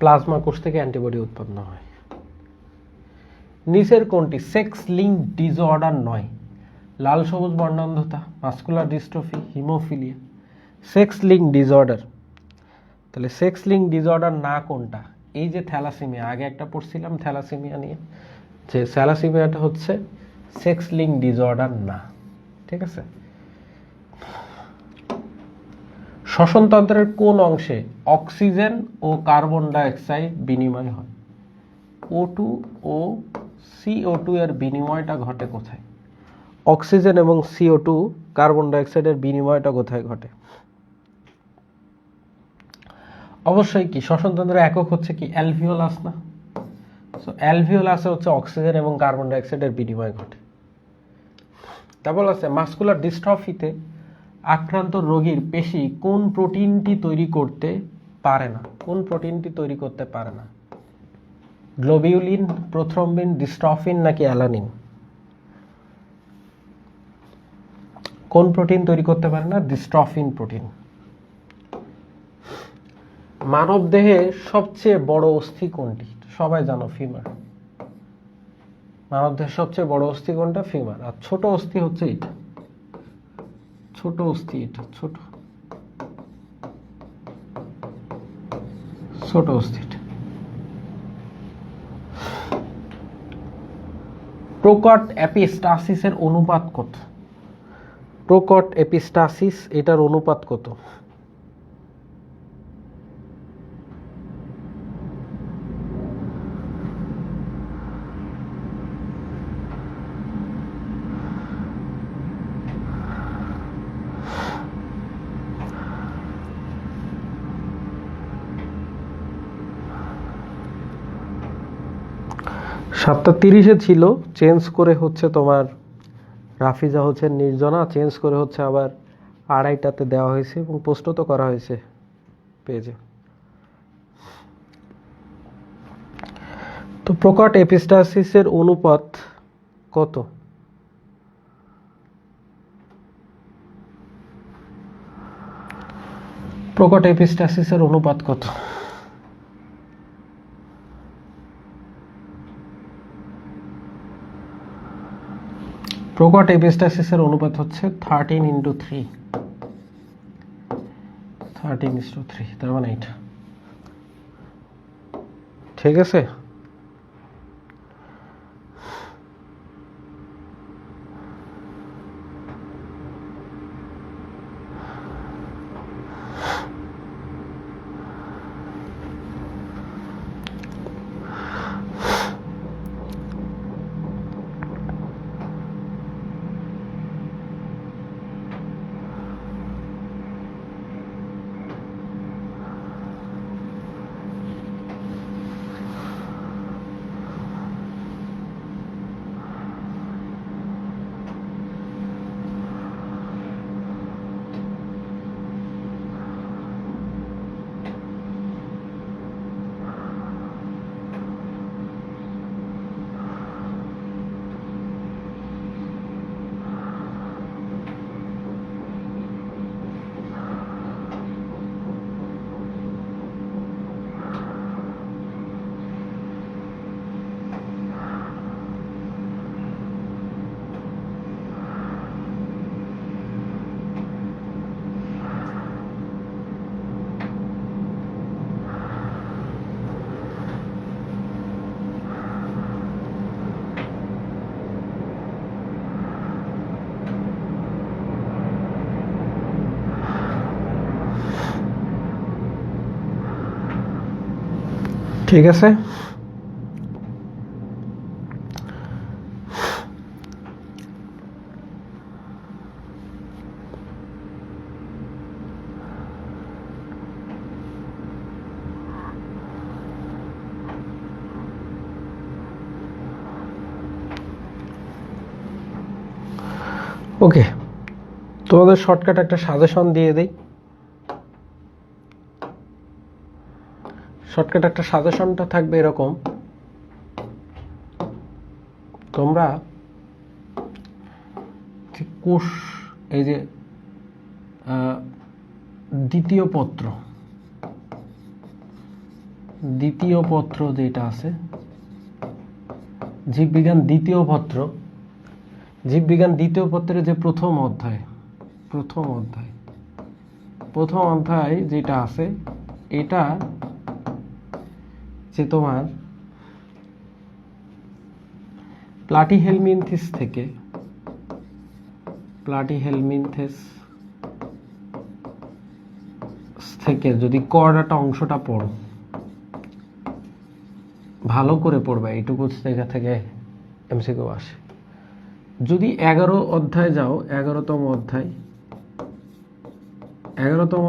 প্লাজমা কোষ থেকে অ্যান্টিবডি উৎপন্ন হয়। নিচের কোনটি সেক্স লিঙ্ক ডিসঅর্ডার নয়? লাল সবুজ বর্ণান্ধতা, muscular dystrophy, haemophilia. Sex link disorder, তাহলে সেক্স লিঙ্ক ডিসঅর্ডার না কোনটা? এই যে থ্যালাসেমিয়া, আগে একটা পড়ছিলাম থ্যালাসেমিয়া নিয়ে, যে থ্যালাসেমিয়াটা হচ্ছে সেক্স লিঙ্ক ডিসঅর্ডার না। ঠিক আছে। শ্বসনতন্ত্রের কোন অংশে অক্সিজেন ও কার্বন ডাইঅক্সাইড বিনিময় হয়? O2 ও CO2 এর বিনিময়টা ঘটে কোথায়? অক্সিজেন এবং CO2 কার্বন ডাইঅক্সাইডের বিনিময়টা কোথায় ঘটে? অবশ্যই কি শ্বসনতন্ত্রের একক হচ্ছে কি অ্যালভিওলাস না? সো অ্যালভিওলাসে হচ্ছে অক্সিজেন এবং কার্বন ডাইঅক্সাইডের বিনিময় ঘটে। তারপর আছে মাসকুলার ডিস্ট্রফিতে আক্রান্ত রোগীর পেশি কোন প্রোটিনটি তৈরি করতে পারে না? কোন প্রোটিনটি তৈরি করতে পারে না? গ্লোবিউলিন, প্রোথ্রম্বিন, ডিস্ট্রফিন নাকি অ্যালানিন? কোন প্রোটিন তৈরি করতে পারে না? Dystrophin protein. মানব দেহে সবচেয়ে বড় অস্থি কোনটি? সবাই জানো ফিমার। মানব দেহের সবচেয়ে বড় অস্থি কোনটা? ফিমার। আর ছোট অস্থি হচ্ছে এটা, ছোট অস্থি এটা, ছোট ছোট অস্থি এটা। প্রোকট এপিস্টাসিসের অনুপাত কত? প্রোকট এপিস্টাসিস এটার অনুপাত কত? সাতটা 30-এ ছিল, চেঞ্জ করে হচ্ছে তোমার রাফিজা হচ্ছে নির্জনা, চেঞ্জ করে হচ্ছে আবার 2:30টাতে দেওয়া হয়েছে এবং পোস্টও তো করা হয়েছে পেজে। তো প্রকট এপিস্টাসিসের অনুপাত কত? প্রকট এপিস্টাসিসের অনুপাত কত? প্রকট এপিস্টাসিসের অনুপাত হচ্ছে 13:3, 13:3, তার মানে এটা। ঠিক আছে। ঠিক আছে? ওকে, তোমাদের শর্টকাট একটা সাজেশন দিয়ে দিই। শর্টকাট একটা সাজেশনটা থাকবে এরকম, তোমরা কোষ, এই যে দ্বিতীয় পত্র যেটা আছে, জীববিজ্ঞান দ্বিতীয় পত্রের যে প্রথম অধ্যায় যেটা আছে, এটা যে তোমার প্লাটিহেলমিনথেস থেকে যদি করডাটা অংশটা পড়ো, ভালো করে পড়বে, এইটুকু জায়গা থেকে এমসিকিউ আসে। যদি 11 অধ্যায় যাও, 11তম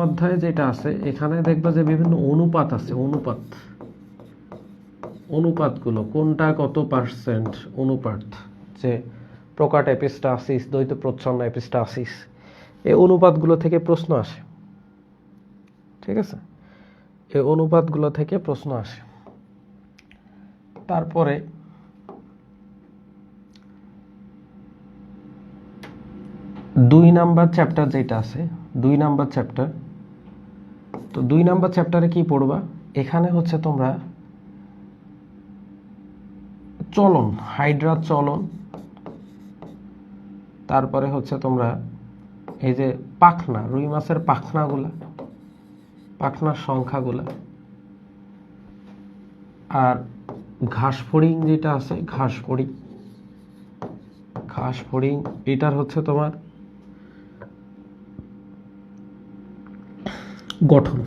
অধ্যায় যেটা আছে, এখানে দেখবা যে বিভিন্ন অনুপাত আছে। অনুপাতগুলো কোনটা কত পার্সেন্ট অনুপাত, যে প্রকাট এপিস্টাসিস, দ্বৈত প্রচ্ছন্ন এপিস্টাসিস, এই অনুপাতগুলো থেকে প্রশ্ন আসে। ঠিক আছে, এই অনুপাতগুলো থেকে প্রশ্ন আসে। তারপরে 2 নাম্বার চ্যাপ্টার যেটা আছে, 2 নাম্বার চ্যাপ্টার, তো 2 নাম্বার চ্যাপ্টারে কি পড়বা? এখানে হচ্ছে তোমরা চলন, হাইড্রা চলন, তারপরে হচ্ছে তোমরা এই যে পাখনা, রুই মাছের পাখনার সংখ্যাগুলা, আর ঘাস ফড়িং যেটা আছে, ঘাস ফড়িং এটার হচ্ছে তোমার গঠন,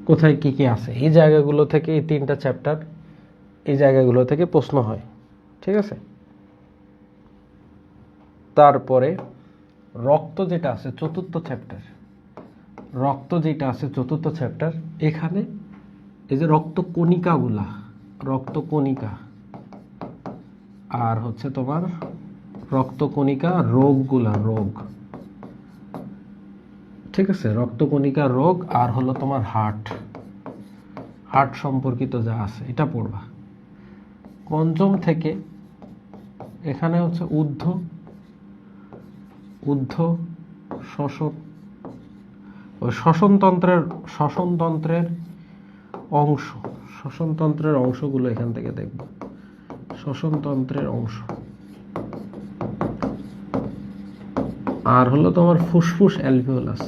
কোথায় কি কি আছে, এই জায়গাগুলো থেকে, এই 3টা চ্যাপ্টার, এই জায়গাগুলো থেকে প্রশ্ন হয়। ঠিক আছে, তারপরে রক্ত যেটা আছে চতুর্থ চ্যাপ্টার, এখানে এই যে রক্ত কণিকা, আর হচ্ছে তোমার রক্তকণিকা রোগ। ঠিক আছে, রক্তকণিকা রোগ, আর হলো তোমার হার্ট সম্পর্কিত যা আছে এটা পড়বা। পঞ্চম থেকে এখানে হচ্ছে শ্বসনতন্ত্রের অংশগুলো এখান থেকে দেখব, শ্বসনতন্ত্রের অংশ। আর হলো তোমার ফুসফুস অ্যালভিওলাস।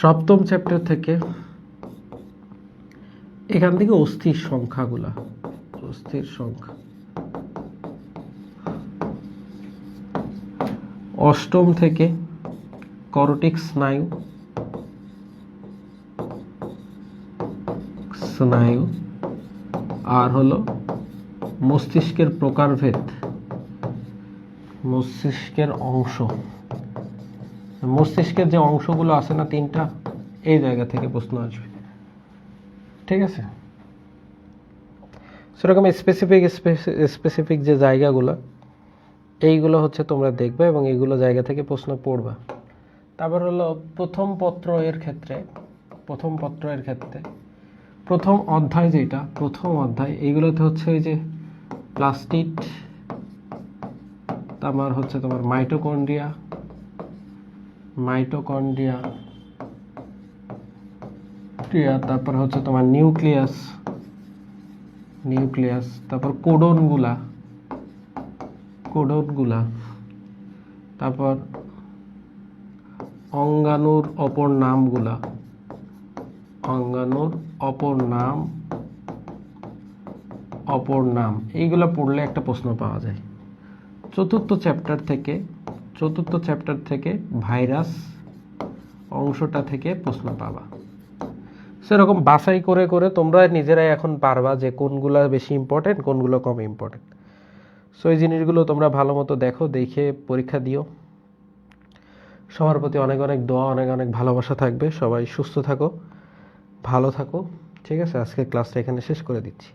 সপ্তম চ্যাপ্টার থেকে এখান থেকে অস্থির সংখ্যা। অষ্টম থেকে করটিক স্নায়ু, আর হলো মস্তিষ্কের প্রকারভেদ, মস্তিষ্কের যে অংশগুলো আছে না 3টা, এই জায়গা থেকে প্রশ্ন আসবে। ঠিক আছে, সেরকম স্পেসিফিক যে জায়গাগুলো, এইগুলো হচ্ছে তোমরা দেখবে এবং এইগুলো জায়গা থেকে প্রশ্ন পড়বা। তারপর হলো প্রথম পত্র এর ক্ষেত্রে প্রথম অধ্যায় এইগুলোতে হচ্ছে এই যে প্লাস্টিড, তারপর হচ্ছে তোমার মাইটোকন্ড্রিয়া, তারপর হচ্ছে তোমার নিউক্লিয়াস, তারপর কোডনগুলা, তারপর অঙ্গাণুর অপর নাম, এইগুলা পড়লে একটা প্রশ্ন পাওয়া যায়। চতুর্থ চ্যাপ্টার থেকে ভাইরাস অংশটা থেকে প্রশ্ন পাবা। সেরকম বাছাই করে করে তোমরা নিজেরাই এখন পারবা যে কোনগুলো বেশি ইম্পর্টেন্ট, কোনগুলো কম ইম্পর্টেন্ট। সো এই জিনিসগুলো তোমরা ভালো মতো দেখো, দেখে পরীক্ষা দিও। সবার প্রতি অনেক অনেক দোয়া, অনেক অনেক ভালোবাসা থাকবে। সবাই সুস্থ থাকো, ভালো থাকো। ঠিক আছে, আজকে ক্লাসটা এখানে শেষ করে দিচ্ছি।